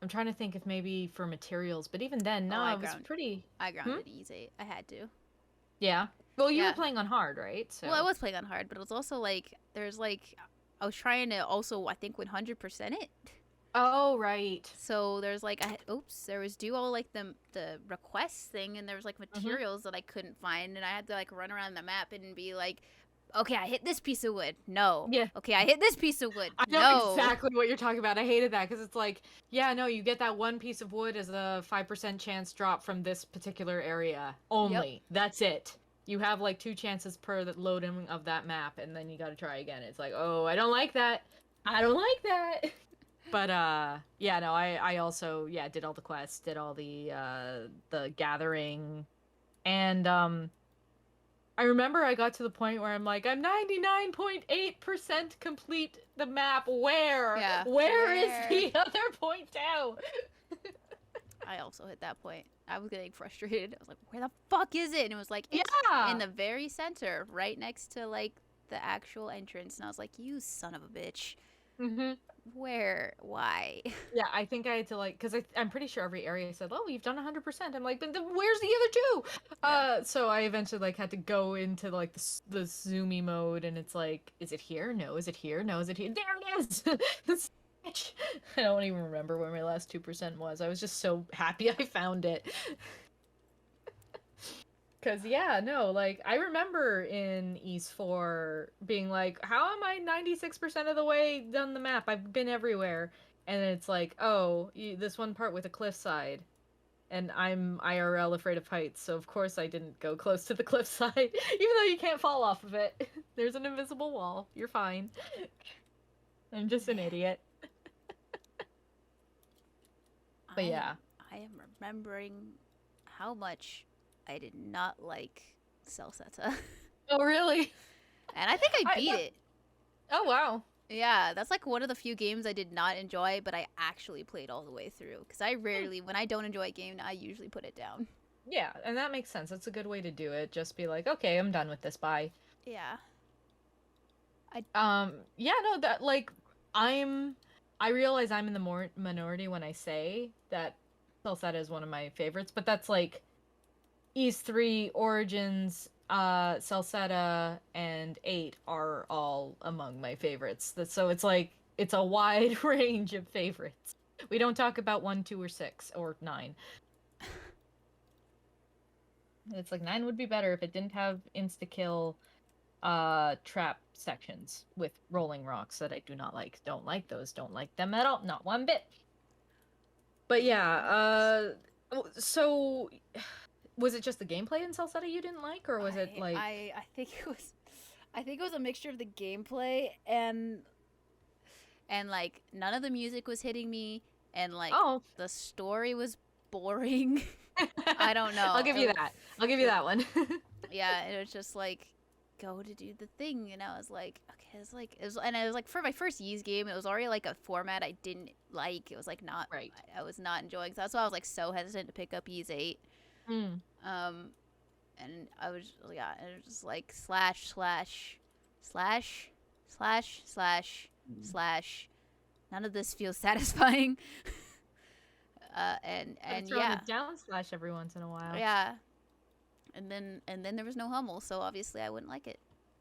I'm trying to think if maybe for materials, but even then, no, it was pretty. I grounded Ys 8. I had to. Yeah. Well, you Yeah. were playing on hard, right? So. Well, I was playing on hard, but it was also like there's like I was trying to also I think 100% it. Oh right. So there's like there was do all like the requests thing, and there was like materials that I couldn't find, and I had to like run around the map and be like, okay, I hit this piece of wood. No. Yeah. Okay, I hit this piece of wood. I know exactly what you're talking about. I hated that because it's like, yeah, no, you get that one piece of wood as a 5% chance drop from this particular area only. Yep. That's it. You have like 2 chances per loading of that map, and then you got to try again. It's like, oh, I don't like that. I don't like that. But yeah, no, I also did all the quests, did all the gathering, and I remember I got to the point where I'm like, I'm 99.8% complete the map. Where? Yeah. Where is the other point now? I also hit that point. I was getting frustrated. I was like, where the fuck is it? And it was like, it's in the very center, right next to like the actual entrance. And I was like, you son of a bitch. Mm-hmm. Where? Why? Yeah, I think I had to like, because I'm pretty sure every area said, oh, you've done 100%. I'm like, but where's the other 2? Yeah. So I eventually like had to go into like the zoomy mode, and it's like, is it here? No. Is it here? No. Is it here? There it is. I don't even remember where my last 2% was. I was just so happy I found it. Because, yeah, no, like, I remember in Ys 4 being like, how am I 96% of the way done the map? I've been everywhere. And it's like, oh, this one part with a cliffside. And I'm IRL afraid of heights, so of course I didn't go close to the cliffside. Even though you can't fall off of it. There's an invisible wall. You're fine. I'm just an idiot. But yeah. I am remembering how much I did not like Celceta. Oh, really? And I think I beat it. Oh, wow. Yeah, that's like one of the few games I did not enjoy, but I actually played all the way through. Because I rarely, when I don't enjoy a game, I usually put it down. Yeah, and that makes sense. That's a good way to do it. Just be like, okay, I'm done with this. Bye. Yeah. Yeah, no, that, like, I realize I'm in the minority when I say that Celceta is one of my favorites, but that's like Ys 3, Origins, Celceta, and 8 are all among my favorites. So it's like, it's a wide range of favorites. We don't talk about 1, 2, or 6, or 9. It's like 9 would be better if it didn't have insta-kill trap sections with rolling rocks that I do not like. Don't like those. Don't like them at all. Not one bit. But yeah, so was it just the gameplay in Celceta you didn't like, or was it like I think it was a mixture of the gameplay and like none of the music was hitting me, and like the story was boring. I don't know. I'll give you that. I'll give you that one. Yeah, it was just like, go to do the thing, and I was like, okay, and it was like for my first Ys game, it was already like a format I didn't like. It was like not right. I was not enjoying, so that's why I was like so hesitant to pick up Ys 8. And I was and it was just like slash. None of this feels satisfying. And yeah, down slash every once in a while. Yeah. And then there was no Hummel, so obviously I wouldn't like it.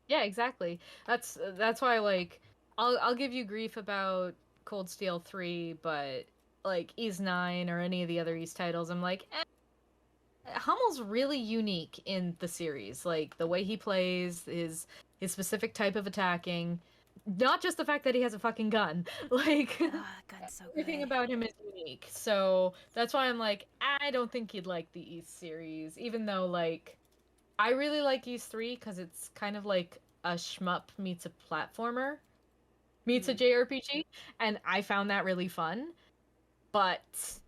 Yeah, exactly. That's why, like, I'll give you grief about Cold Steel 3, but like Ys 9 or any of the other Ys titles, I'm like, Hummel's really unique in the series. Like the way he plays, his specific type of attacking, not just the fact that he has a fucking gun. Like gun's so everything about him is unique. So that's why I'm like, I don't think you'd like the Ys series, even though like I really like Ys 3 because it's kind of like a shmup meets a platformer meets a JRPG, and I found that really fun. But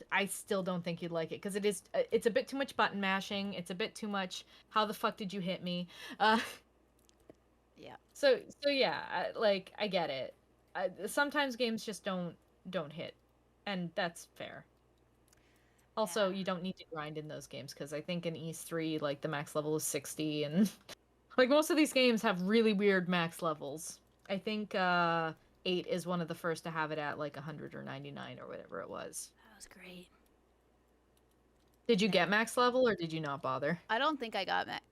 I still don't think you'd like it because it's a bit too much button mashing. It's a bit too much. How the fuck did you hit me? Yeah. So yeah, like I get it. Sometimes games just don't hit, and that's fair. Also, you don't need to grind in those games because I think in Ys 3, like the max level is 60, and Like most of these games have really weird max levels. I think 8 is one of the first to have it at like 100 or 99 or whatever it was. That was great. Did you get max level or did you not bother? I don't think I got max.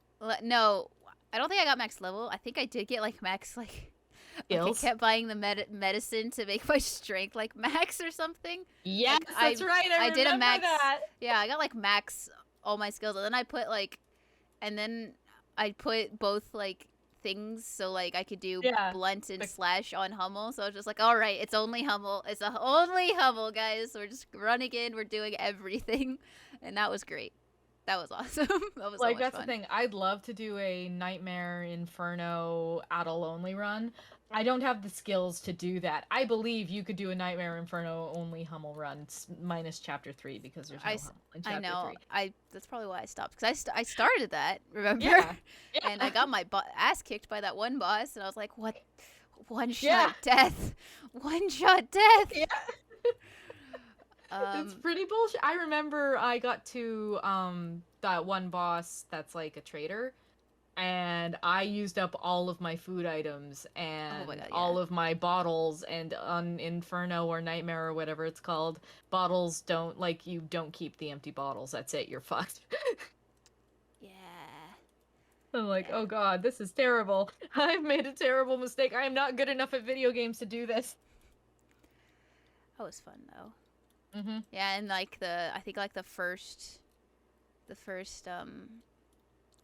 No, I don't think I got max level. I think I did get like max like. Skills? I kept buying the medicine to make my strength like max or something. Yes, Like, that's right. I did a remember max. that. Yeah, I got like max all my skills, and then I put like, and then I put both like things so like I could do Yeah. blunt and Like- slash on Hummel. So I was just like, all right, it's only Hummel. It's only Hummel, guys. We're just running in. We're doing everything, and that was great. That was awesome. That was Like so much that's fun. the thing. I'd love to do a Nightmare Inferno Adel only run. I don't have the skills to do that. I believe you could do a Nightmare Inferno only Hummel run minus chapter 3 because there's no Hummel in chapter I know. 3. That's probably why I stopped because I started that. Remember? Yeah. And I got my ass kicked by that one boss, and I was like, "What? One shot Yeah. death? One shot death?" Yeah. It's Um, pretty bullshit. I remember I got to that one boss that's like a traitor, and I used up all of my food items and God, all yeah. of my bottles, and on Inferno or Nightmare or whatever it's called, bottles don't like you don't keep the empty bottles. That's it. You're fucked. yeah. I'm like, Yeah. oh god, this is terrible. I've made a terrible mistake. I am not good enough at video games to do this. That was fun though. Mm-hmm. Yeah, and like I think like the first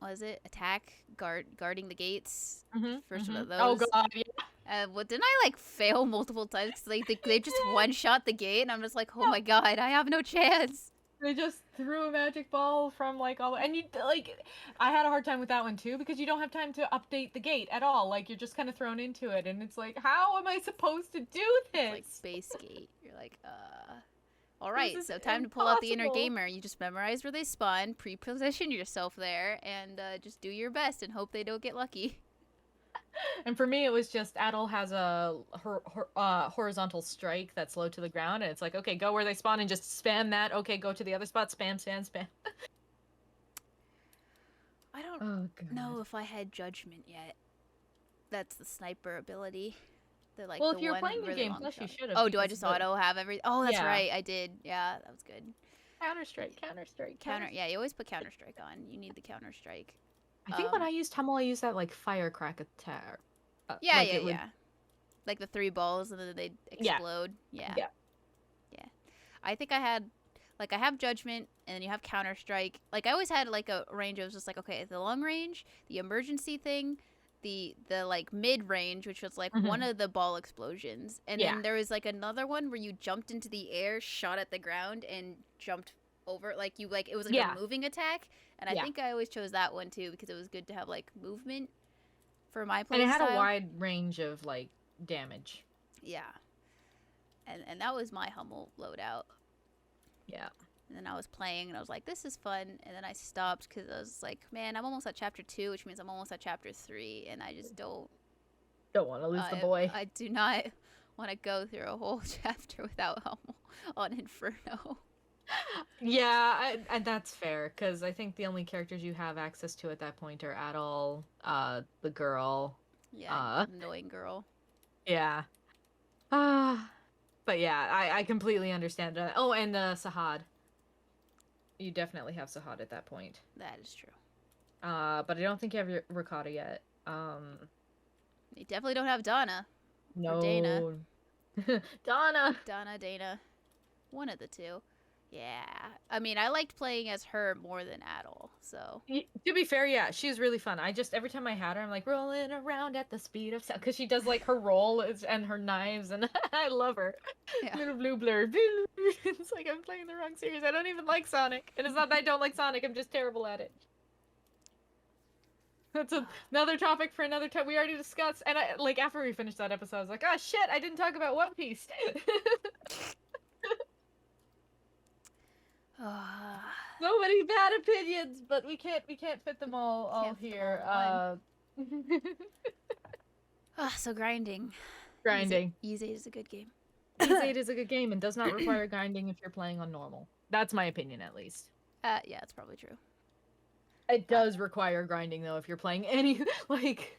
was it attack guarding the gates? Mm-hmm. First one of Oh those. god, yeah. What didn't I like fail multiple times? 'Cause, like they just one shot the gate, and I'm just like, oh my god, I have no chance. They just threw a magic ball from like all, and you like. I had a hard time with that one too because you don't have time to update the gate at all. Like you're just kind of thrown into it, and it's like, how am I supposed to do this? Like base gate. You're like, all right, is so time to pull out the inner impossible. gamer. You just memorize where they spawn, pre-position yourself there, and just do your best and hope they don't get lucky. And for me, it was just Adel has a horizontal strike that's low to the ground, and it's like, okay, go where they spawn and just spam that. Okay, go to the other spot, spam, spam, spam. I don't Oh god. know if I had judgment yet. That's the sniper ability. The like Well, the if you're one playing the really game long plus, you shot. should have. Oh, do I just auto have every? Oh, that's Yeah. right. I did. Yeah, that was good. Counter strike, counter strike, Counter. Yeah, you always put counter strike on. You need the counter strike. I think when Um, I used Hummel, I used that like firecrack attack. Yeah, like yeah, it would- yeah. Like the 3 balls and then they Yeah. explode. Yeah. Yeah. Yeah. I think I had like I have judgment and then you have counter strike. Like I always had like a range of just like okay, the long range, the emergency thing, the like mid range, which was like one of the ball explosions. And Yeah. then there was like another one where you jumped into the air, shot at the ground and jumped over like you like it was like Yeah. a moving attack. And I Yeah. think I always chose that one too because it was good to have like movement for my play And it had style. a wide range of like damage. Yeah. And that was my Hummel loadout. Yeah. And then I was playing and I was like, this is fun. And then I stopped because I was like, man, I'm almost at chapter 2, which means I'm almost at chapter 3. And I just don't. Don't want to lose the boy. I do not want to go through a whole chapter without Hummel on Inferno. Yeah, and that's fair because I think the only characters you have access to at that point are Adol, the girl. Yeah. Annoying girl. Yeah. But yeah, I completely understand that. Oh, and Sahad. You definitely have Sahad at that point. That is true. But I don't think you have your Ricotta yet. You definitely don't have Donna. No. Dana. Donna. Dana. One of the two. Yeah. I mean, I liked playing as her more than Adol, so. To be fair, yeah, she's really fun. I just, every time I had her, I'm like rolling around at the speed of sound because she does like her roll and her knives, and I love her. Yeah. Little blue blur. It's like I'm playing the wrong series. I don't even like Sonic. And it's not that I don't like Sonic, I'm just terrible at it. That's another topic for another time. We already discussed, and I, like after we finished that episode, I was like, oh shit, I didn't talk about One Piece. So many bad opinions, but we can't fit them all Can't fit them here. all So grinding. Grinding. Easy is a good game. Easy is a good game and does not require grinding if you're playing on normal. That's my opinion, at least. Yeah, it's probably true. It does require grinding though if you're playing any like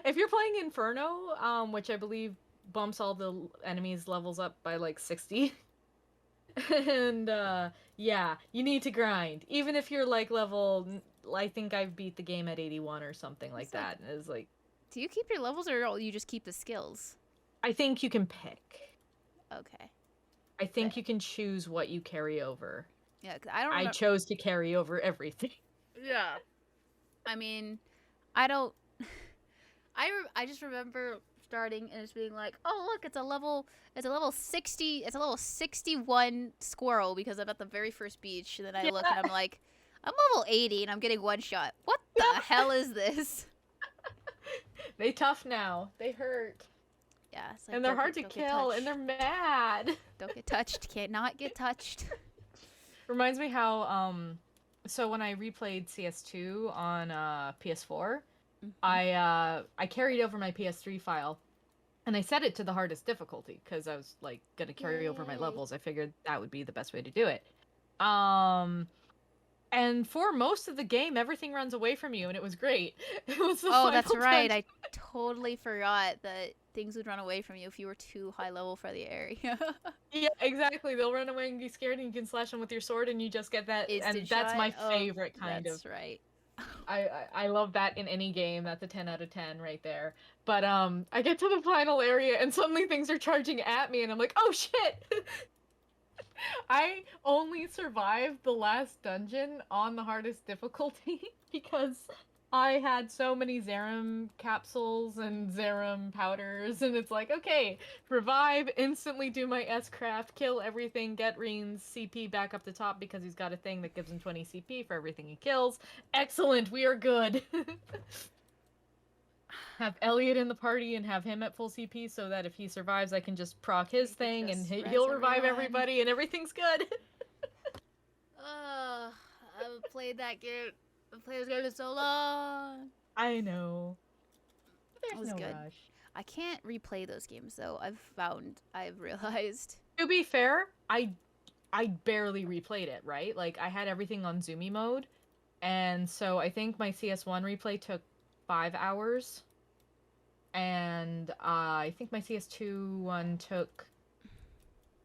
if you're playing Inferno, which I believe bumps all the enemies levels up by like 60. And yeah, you need to grind. Even if you're like level I think I've beat the game at 81 or something like that. And it's like Do you keep your levels or you just keep the skills? I think you can pick. Okay. I think you can choose what you carry over. Yeah, 'cause I don't I chose to carry over everything. Yeah. I mean, I don't. I just remember starting and it's being like, oh look, it's a level 60, it's a level 61 squirrel because I'm at the very first beach. And then I look and I'm like, I'm level 80 and I'm getting one shot. What the hell is this? They tough now. They hurt. Yeah, it's like, And they're hard to kill, and they're mad. Don't get touched. Can't not get touched. Reminds me how so when I replayed CS2 on PS4, I carried over my PS3 file, and I set it to the hardest difficulty because I was like gonna carry over my levels. I figured that would be the best way to do it. And for most of the game, everything runs away from you, and it was great. It was the Oh, that's final right. dungeon. I totally forgot that things would run away from you if you were too high level for the area. Yeah, exactly. They'll run away and be scared, and you can slash them with your sword, and you just get that. Instant And that's my shot? Oh, favorite kind That's of. right. I love that in any game. That's a 10 out of 10 right there. But I get to the final area, and suddenly things are charging at me, and I'm like, oh shit! I only survived the last dungeon on the hardest difficulty because I had so many Zerum capsules and Zerum powders, and it's like, okay, revive, instantly do my S-craft, kill everything, get Reen's CP back up the top because he's got a thing that gives him 20 CP for everything he kills. Excellent, we are good. Have Elliot in the party and have him at full CP so that if he survives, I can just proc his thing and he'll revive everybody and everything's good. I haven't played that game. I've played this game for so long. I know. There's was no good. rush. I can't replay those games though. I've realized. To be fair, I barely replayed it, right? Like I had everything on Zoomy mode, and so I think my CS1 replay took 5 hours. And I think my CS2 one took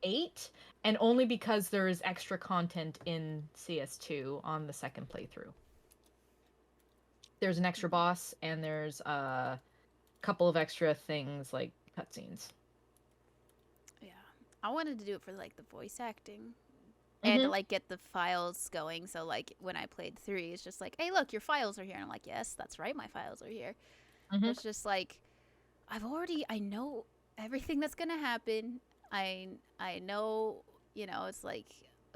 8, and only because there is extra content in CS2 on the second playthrough. There's an extra boss, and there's a couple of extra things like cutscenes. Yeah, I wanted to do it for like the voice acting. And to, like, get the files going. So like when I played 3, it's just like, hey, look, your files are here. And I'm like, yes, that's right, my files are here. It's just like, I know everything that's gonna happen. I know, you know, it's like,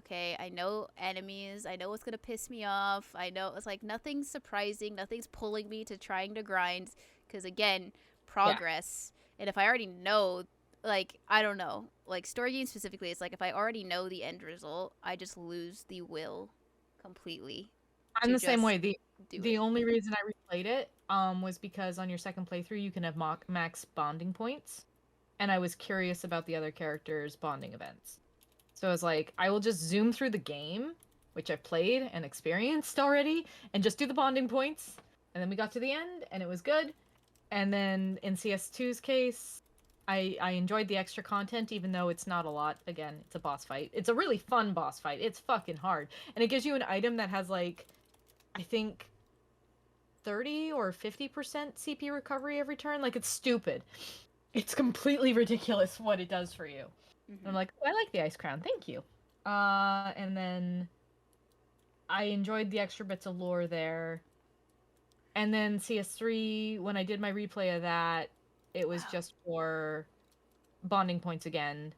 okay, I know enemies. I know what's gonna piss me off. I know it's like nothing's surprising. Nothing's pulling me to trying to grind. Because again, progress. Yeah. And if I already know, like, I don't know, like story games specifically, it's like if I already know the end result, I just lose the will completely. I'm the same way. The only reason I replayed it was because on your second playthrough you can have max bonding points, and I was curious about the other characters' bonding events. So I was like, I will just zoom through the game, which I've played and experienced already, and just do the bonding points. And then we got to the end, and it was good. And then in CS2's case, I enjoyed the extra content, even though it's not a lot. Again, it's a boss fight. It's a really fun boss fight. It's fucking hard. And it gives you an item that has, like, I think 30 or 50% CP recovery every turn. Like, it's stupid. It's completely ridiculous what it does for you. And I'm like, oh, I like the Ice Crown. Thank you. And then I enjoyed the extra bits of lore there. And then CS3, when I did my replay of that, it was just for bonding points again.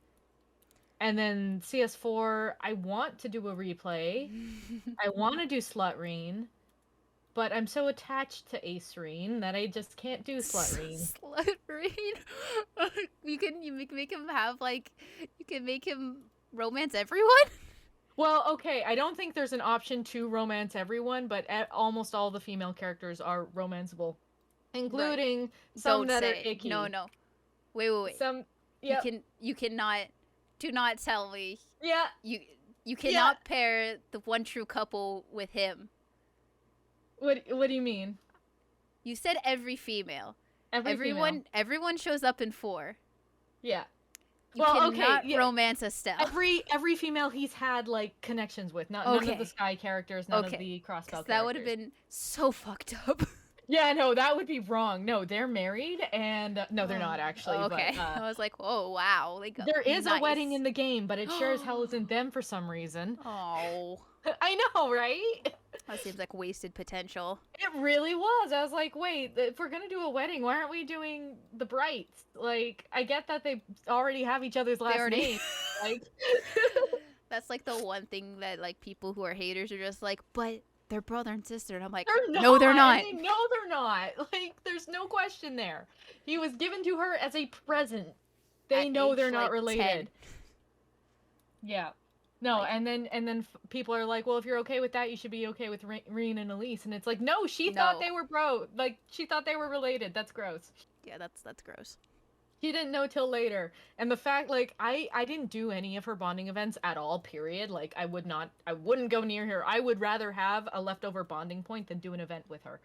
And then CS4, I want to do a replay. I want to do Slut Reen, but I'm so attached to Ace Reen that I just can't do Slut Reen. Slut Reen? You make him have, like, you can make him romance everyone? Well, okay, I don't think there's an option to romance everyone, but almost all the female characters are romanceable. Including some that are icky. No. Wait. Some, yeah. You cannot, do not tell me. Yeah. You cannot pair the one true couple with him. What do you mean? You said every female. Every female. Everyone shows up in 4. Yeah. You Well, okay, cannot yeah. romance Estelle. Every female he's had like connections with, none of the Sky characters, none of the Crossbell characters. That would have been so fucked up. Yeah, no, that would be wrong. No, they're married, and no, they're not actually. Okay, But, I was like, oh wow, like there is a wedding in the game, but it sure as hell isn't them for some reason. Oh, I know, right? that seems like wasted potential. It really was. I was like, wait, if we're gonna do a wedding, why aren't we doing the Brights? Like, I get that they already have each other's last name. Like, that's like the one thing that like people who are haters are just like, but they're brother and sister, and I'm like, they're not. No, they're not. No, they're not. Like, there's no question there. He was given to her as a present. They At know age, they're not like, related. 10. Yeah. No, Like- and then people are like, well, if you're okay with that, you should be okay with Reen and Elise. And it's like, no, she thought they were like, she thought they were related. That's gross. Yeah, that's gross. She didn't know till later. And the fact, like, I didn't do any of her bonding events at all, period. Like, I wouldn't go near her. I would rather have a leftover bonding point than do an event with her.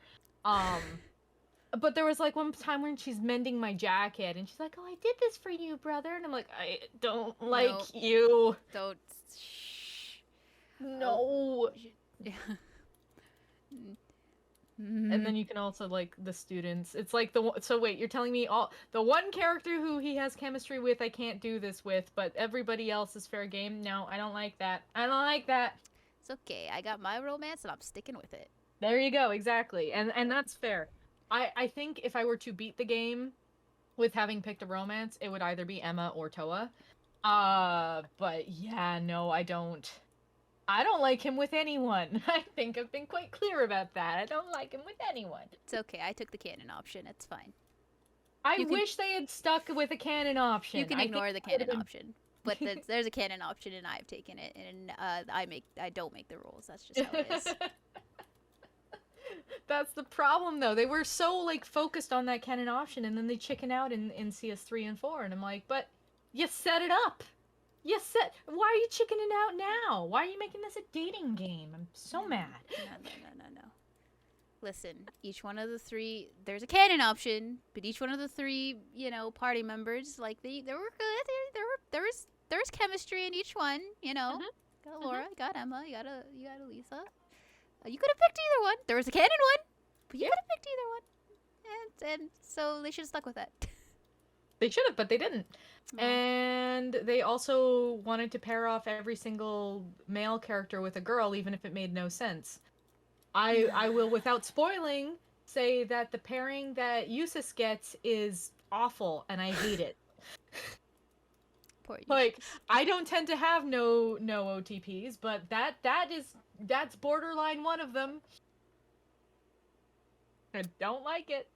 But there was, like, one time when she's mending my jacket, and she's like, oh, I did this for you, brother. And I'm like, I don't like you. Don't. No. Yeah. And then you can also, like, the students. It's like so wait, you're telling me the one character who he has chemistry with I can't do this with, but everybody else is fair game? No, I don't like that. I don't like that. It's okay. I got my romance and I'm sticking with it. There you go, exactly. And that's fair. I think if I were to beat the game with having picked a romance, it would either be Emma or Toa. But yeah, no, I don't like him with anyone. I think I've been quite clear about that. I don't like him with anyone. It's okay. I took the canon option. It's fine. I wish they had stuck with a canon option. You can ignore the canon option. But there's a canon option and I've taken it, and I don't make the rules. That's just how it is. That's the problem, though. They were so, like, focused on that canon option, and then they chicken out in CS3 and 4, and I'm like, but you set it up. Why are you chickening out now? Why are you making this a dating game? I'm so mad. No. Listen, each one of the 3, there's a canon option, but each one of the 3, party members, like, there was chemistry in each one, Got Laura, you got Emma, you got Elisa. You could have picked either one. There was a canon one, but you could have picked either one. And so they should have stuck with that. They should have, but they didn't. And they also wanted to pair off every single male character with a girl, even if it made no sense. I will, without spoiling, say that the pairing that Eustace gets is awful, and I hate it. Poor Eustace. Like, I don't tend to have no OTPs, but that's borderline one of them. I don't like it.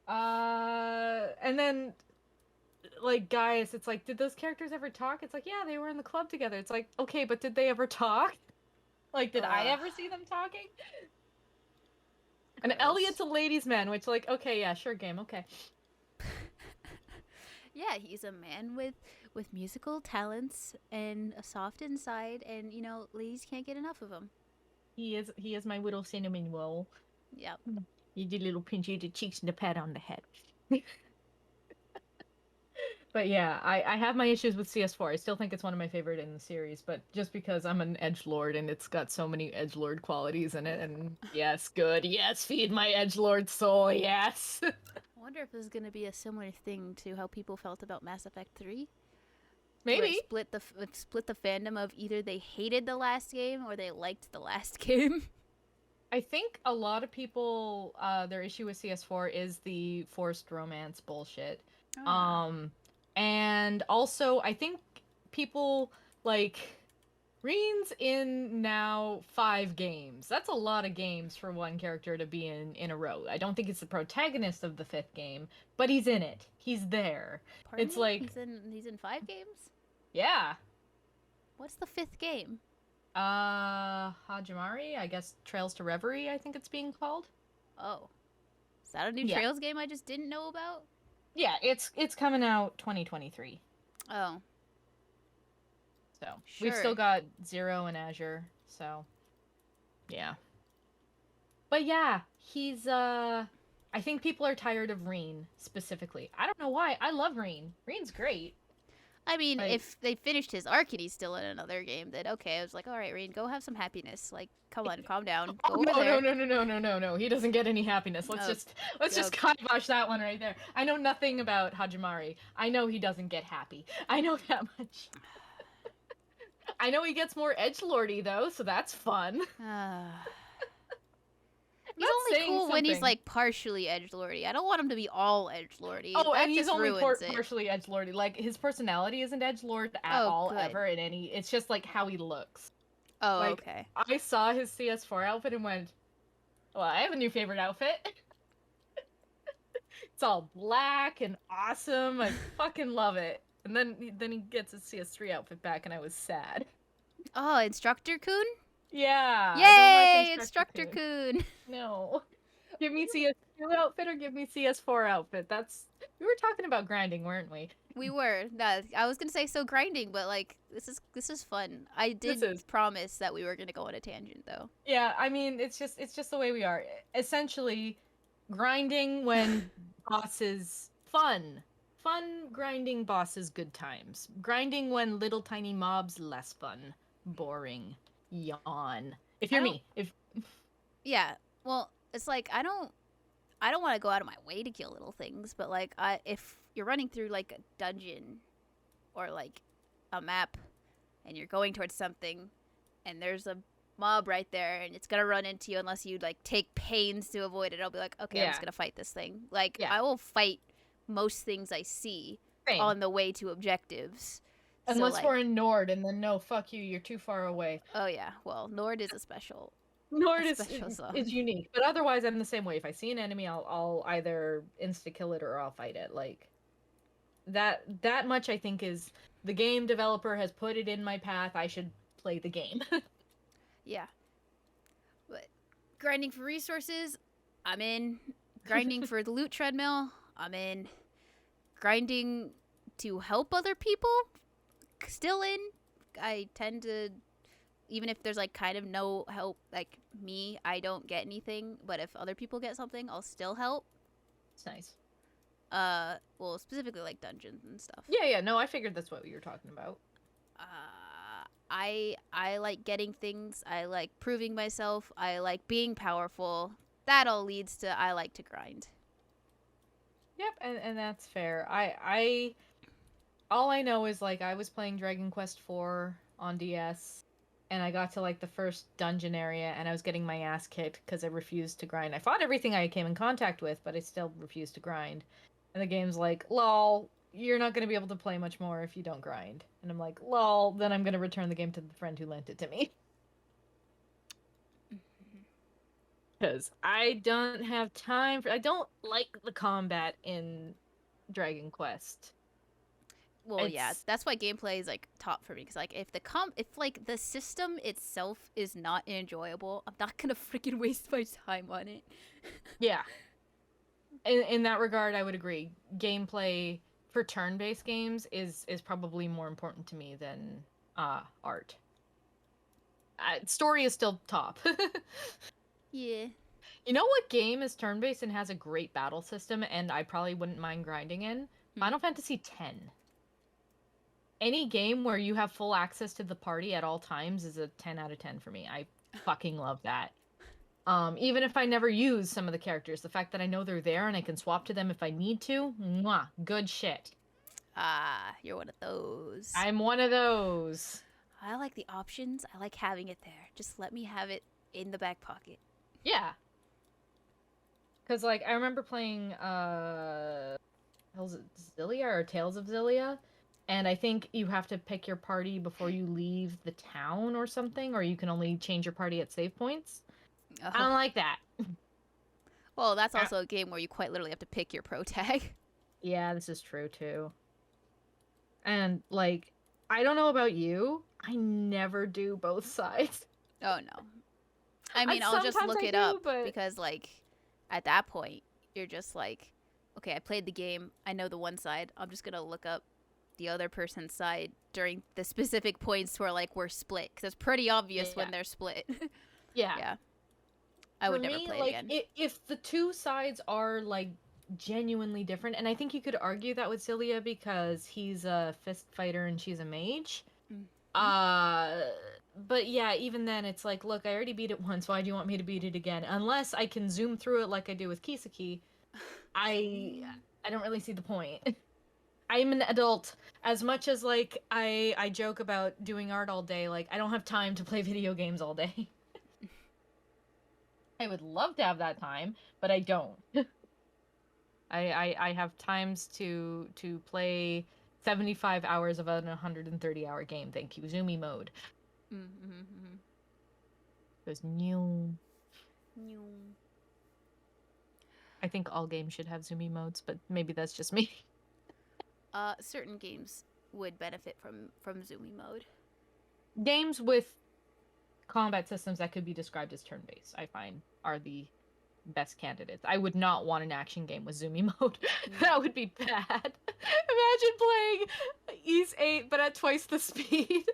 And then, like, guys, it's like, did those characters ever talk? It's like, yeah, they were in the club together. It's like, okay, but did they ever talk? Like, did I ever see them talking? And Elliot's a ladies' man, which, like, okay, yeah, sure, game, okay. Yeah, he's a man with musical talents and a soft inside, and ladies can't get enough of him. He is my little cinnamon roll. Yep. You did a little pinch of the cheeks and a pat on the head. But yeah, I have my issues with CS4. I still think it's one of my favorite in the series, but just because I'm an edgelord and it's got so many edgelord qualities in it, and yes, good, yes, feed my edgelord soul, yes. I wonder if this is going to be a similar thing to how people felt about Mass Effect 3. Maybe. It split the fandom of either they hated the last game or they liked the last game. I think a lot of people, their issue with CS4 is the forced romance bullshit. And also, I think people, like, Reen's in now 5 games. That's a lot of games for one character to be in a row. I don't think it's the protagonist of the 5th game, but he's in it. He's there. Pardon it's me? like... He's in 5 games? Yeah. What's the 5th game? Hajimari? I guess Trails to Reverie, I think it's being called. Oh. Is that a new Trails game I just didn't know about? Yeah, it's coming out 2023. Oh. So, Sure. we've still got Zero and Azure, so, yeah. But yeah, he's I think people are tired of Reen specifically. I don't know why. I love Reen. Reen's great. I mean, Like, if they finished his arc and he's still in another game, then okay. I was like, all right, Rain, go have some happiness. Like, come on, calm down. Go oh, over no, there. no. He doesn't get any happiness. Let's Oh, just kibosh that one right there. I know nothing about Hajimari. I know he doesn't get happy. I know that much. I know he gets more edgelordy though, so that's fun. He's Not only saying cool when he's something. like partially edgelordy. I don't want him to be all edgelordy. Oh, that and he's just only ruins it. partially edgelordy. Like his personality isn't edgelord at Oh, all good. ever in any. It's just like how he looks. Oh, like, okay. I saw his CS4 outfit and went, "Well, I have a new favorite outfit." It's all black and awesome. I fucking love it. And then he gets his CS3 outfit back, and I was sad. Oh, Instructor Kun? Yeah. I Yay, don't like Instructor Kun. No. Give me CS2 outfit or give me CS4 outfit. We were talking about grinding, weren't we? We were. No, I was gonna say so grinding, but like this is fun. I did promise that we were gonna go on a tangent though. Yeah, I mean it's just the way we are. Essentially, grinding when bosses fun. Fun grinding bosses good times. Grinding when little tiny mobs less fun. Boring. Yawn. If you're me. Yeah. Well, it's like I don't want to go out of my way to kill little things, but like if you're running through like a dungeon or like a map and you're going towards something and there's a mob right there and it's gonna run into you unless you like take pains to avoid it, I'll be like, okay, I'm just gonna fight this thing. Like I will fight most things I see on the way to objectives. Unless so, like, we're in Nord, and then no, fuck you, you're too far away. Oh yeah, well, Nord is a special. Nord is unique, but otherwise I'm the same way. If I see an enemy, I'll either insta kill it or I'll fight it. Like that much I think is the game developer has put it in my path. I should play the game. Yeah, but grinding for resources, I'm in. Grinding for the loot treadmill, I'm in. Grinding to help other people, still in. I tend to, even if there's like kind of no help, like me, I don't get anything, but if other people get something, I'll still help. It's nice. Well, specifically like dungeons and stuff. Yeah, no, I figured that's what you were talking about. I like getting things. I like proving myself. I like being powerful. That all leads to I like to grind. Yep, and that's fair. I all I know is like I was playing Dragon Quest IV on DS, and I got to like the first dungeon area, and I was getting my ass kicked because I refused to grind. I fought everything I came in contact with, but I still refused to grind. And the game's like, lol, you're not gonna be able to play much more if you don't grind. And I'm like, lol, then I'm gonna return the game to the friend who lent it to me. Because I don't have time I don't like the combat in Dragon Quest. Well, yeah, that's why gameplay is like top for me. Because like if like the system itself is not enjoyable, I'm not gonna freaking waste my time on it. Yeah. In that regard, I would agree. Gameplay for turn-based games is probably more important to me than art. Story is still top. Yeah. You know what game is turn-based and has a great battle system, and I probably wouldn't mind grinding in? Final Fantasy X. Any game where you have full access to the party at all times is a 10 out of 10 for me. I fucking love that. Even if I never use some of the characters, the fact that I know they're there and I can swap to them if I need to, mwah, good shit. You're one of those. I'm one of those. I like the options. I like having it there. Just let me have it in the back pocket. Yeah. Because, like, I remember playing, Xillia or Tales of Xillia, and I think you have to pick your party before you leave the town or something, or you can only change your party at save points. Oh. I don't like that. Well, that's also a game where you quite literally have to pick your pro tag. Yeah, this is true, too. And, like, I don't know about you, I never do both sides. Oh, no. I mean, I'll just look it up, because, like, at that point, you're just like, okay, I played the game, I know the one side, I'm just gonna look up the other person's side during the specific points where, like, we're split, because it's pretty obvious when they're split. Yeah. I for would never me, play it like, again. if the two sides are like genuinely different, and I think you could argue that with Cilia because he's a fist fighter and she's a mage. Mhm. Uh, but yeah, even then, it's like, look, I already beat it once. Why do you want me to beat it again? Unless I can zoom through it like I do with Kiseki, I don't really see the point. I'm an adult. As much as like I joke about doing art all day, like I don't have time to play video games all day. I would love to have that time, but I don't. I have times to play 75 hours of a 130-hour game. Thank you. Zoomy mode. Mm-hmm. Goes new. New. I think all games should have zoomy modes, but maybe that's just me. Certain games would benefit from zoomy mode. Games with combat systems that could be described as turn-based, I find, are the best candidates. I would not want an action game with zoomy mode. That would be bad. Imagine playing Ys 8 but at twice the speed.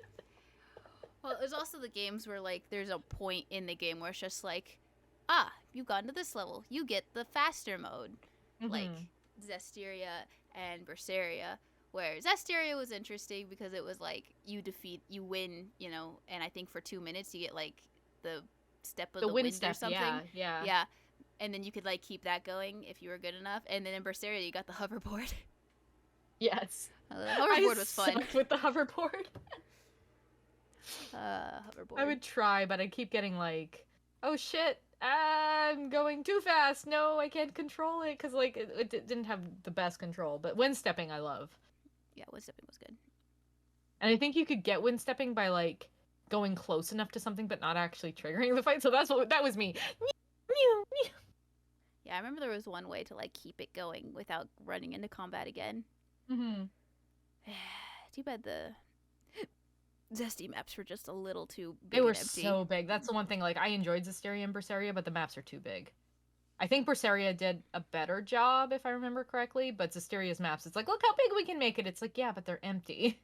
Well, there's also the games where like there's a point in the game where it's just like, you've gotten to this level, you get the faster mode, like Zestiria and Berseria. Where Zestiria was interesting because it was like you win, and I think for 2 minutes you get like the step of the wind step, or something. Yeah. And then you could like keep that going if you were good enough. And then in Berseria you got the hoverboard. Yes. The hoverboard was fun. Sucked with the hoverboard. Hoverboard. I would try, but I keep getting like, oh shit, I'm going too fast. No, I can't control it because like it didn't have the best control. But wind stepping, I love. Yeah, wind stepping was good. And I think you could get wind stepping by like going close enough to something, but not actually triggering the fight. So that was me. Yeah, I remember there was one way to like keep it going without running into combat again. Mm-hmm. Too bad the Zesty maps were just a little too big. They were and empty. so big. That's the one thing. Like I enjoyed Zestiria and Berseria, but the maps are too big. I think Berseria did a better job, if I remember correctly. But Zestiria's maps, it's like, look how big we can make it. It's like, yeah, but they're empty.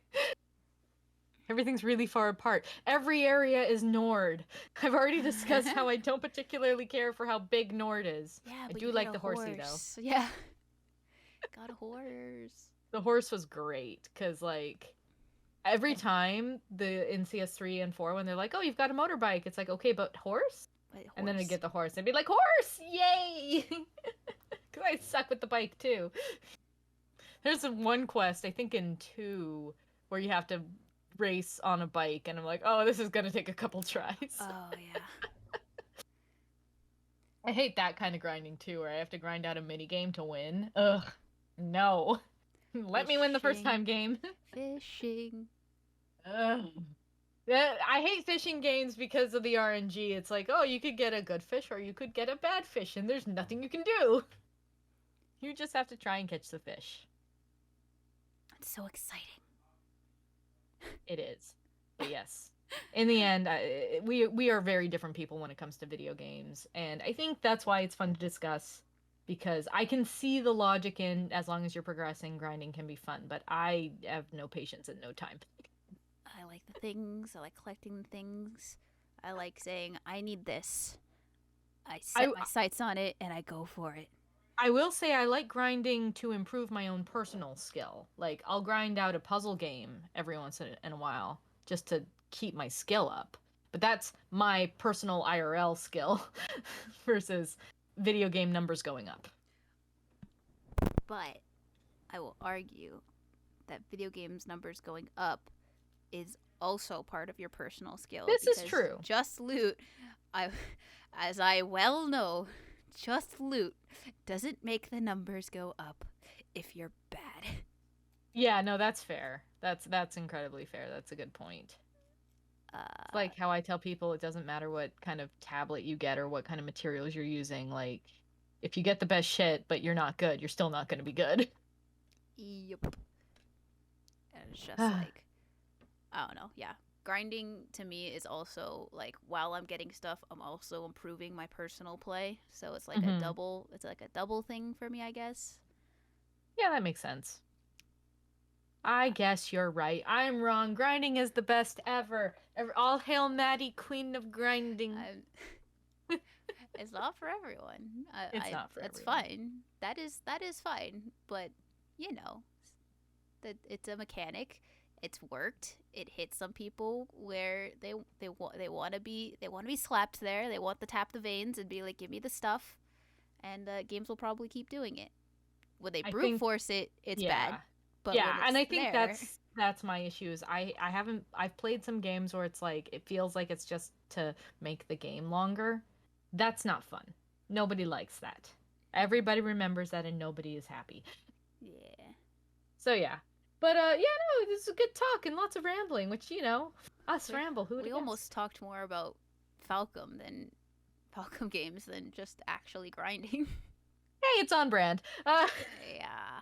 Everything's really far apart. Every area is Nord. I've already discussed how I don't particularly care for how big Nord is. Yeah, I but do you like got the a horsey horse. though. Yeah, got a horse. The horse was great because like every time in CS3 and 4 when they're like, oh, you've got a motorbike, it's like, okay, but horse? And then I get the horse and be like, horse! Yay! Because I suck with the bike too. There's one quest, I think in 2, where you have to race on a bike, and I'm like, oh, this is gonna take a couple tries. Oh, yeah. I hate that kind of grinding too, where I have to grind out a mini game to win. Ugh, no. Let me win the first time, game. Fishing. Ugh. I hate fishing games because of the RNG. It's like, oh, you could get a good fish or you could get a bad fish, and there's nothing you can do. You just have to try and catch the fish. It's so exciting. It is. But yes. In the end, we are very different people when it comes to video games, and I think that's why it's fun to discuss, because I can see the logic in as long as you're progressing, grinding can be fun, but I have no patience and no time. I like the things. I like collecting the things. I like saying, I need this. I set my sights on it, and I go for it. I will say I like grinding to improve my own personal skill. Like, I'll grind out a puzzle game every once in a while just to keep my skill up. But that's my personal IRL skill versus video game numbers going up. But I will argue that video games numbers going up is also part of your personal skill. This is true. Just loot, as I well know, just loot doesn't make the numbers go up if you're bad. Yeah, no, that's fair. That's incredibly fair. That's a good point. It's like how I tell people it doesn't matter what kind of tablet you get or what kind of materials you're using. Like, if you get the best shit but you're not good, you're still not going to be good. Yep. And it's just like, I don't know. Yeah. Grinding to me is also like, while I'm getting stuff, I'm also improving my personal play. So it's like a double thing for me, I guess. Yeah, that makes sense. I guess you're right. I'm wrong. Grinding is the best ever. All hail Maddie, queen of grinding. It's not for everyone. It's not for It's everyone. fine. That is fine. But you know, that it's a mechanic. It's worked. It hits some people where they want to be slapped there. They want to tap the veins and be like, give me the stuff. And games will probably keep doing it. When they I brute think, force it, it's yeah. bad. But Yeah, when it's and I think there, that's my issue is I've played some games where it's like it feels like it's just to make the game longer. That's not fun. Nobody likes that. Everybody remembers that and nobody is happy. yeah. So yeah. But yeah, no, this is a good talk and lots of rambling, which us We- ramble. Who We almost talked more about Falcom games than just actually grinding. Hey, it's on brand. Yeah.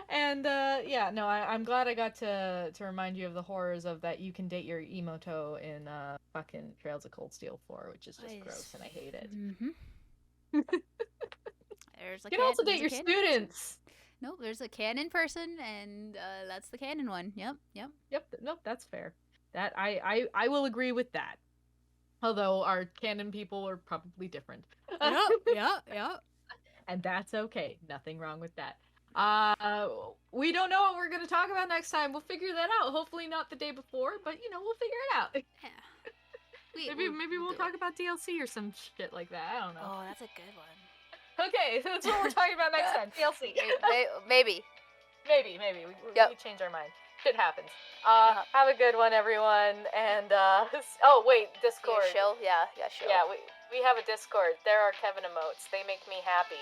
And yeah, no, I'm glad I got to remind you of the horrors of that. You can date your Emoto in fucking Trails of Cold Steel 4, which is just gross, and I hate it. Mm-hmm. There's a You can also there's date a your canon students. Nope, there's a canon person, and that's the canon one. Yep. Yep, nope, that's fair. That I will agree with that. Although our canon people are probably different. Yep. And that's okay. Nothing wrong with that. We don't know what we're gonna talk about next time. We'll figure that out. Hopefully not the day before, but we'll figure it out. Yeah. Maybe we'll do talk it. about DLC or some shit like that. I don't know. Oh, that's a good one. Okay, so that's what we're talking about next time. DLC. Maybe. Maybe. Yep. We change our mind. Shit happens. Uh-huh. Have a good one, everyone. And oh wait, Discord. Shill? Yeah, shill. Yeah, we have a Discord. There are Kevin emotes. They make me happy.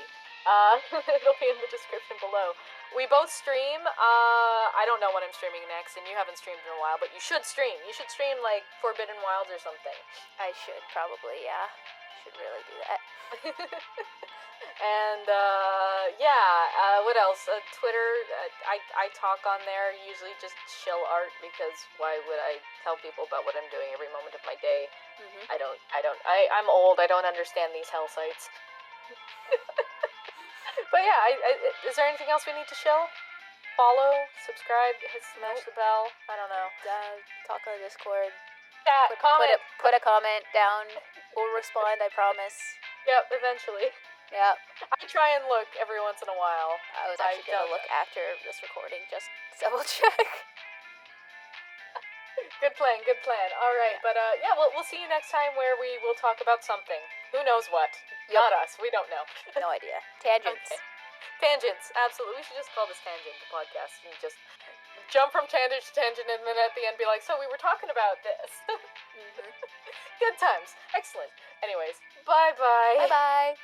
It'll be in the description below. We both stream. I don't know when I'm streaming next, and you haven't streamed in a while, but you should stream. You should stream like Forbidden Wilds or something. I should probably, yeah. Should really do that. And what else? Twitter. I talk on there. Usually just chill art because why would I tell people about what I'm doing every moment of my day? Mm-hmm. I'm old. I don't understand these hell sites. But yeah, is there anything else we need to show? Follow, subscribe, smash the bell. I don't know. Talk on the Discord. Yeah, comment. Put a comment down. We'll respond, I promise. Yep, eventually. Yep. I try and look every once in a while. I was actually gonna look after this recording, just double check. Good plan. All right, Yeah. but yeah, we'll see you next time where we will talk about something. Who knows what? Yep. Not us. We don't know. No idea. Tangents. Okay. Tangents. Absolutely. We should just call this Tangent, the podcast, and just jump from tangent to tangent, and then at the end be like, so we were talking about this. Mm-hmm. Good times. Excellent. Anyways, bye-bye. Bye-bye.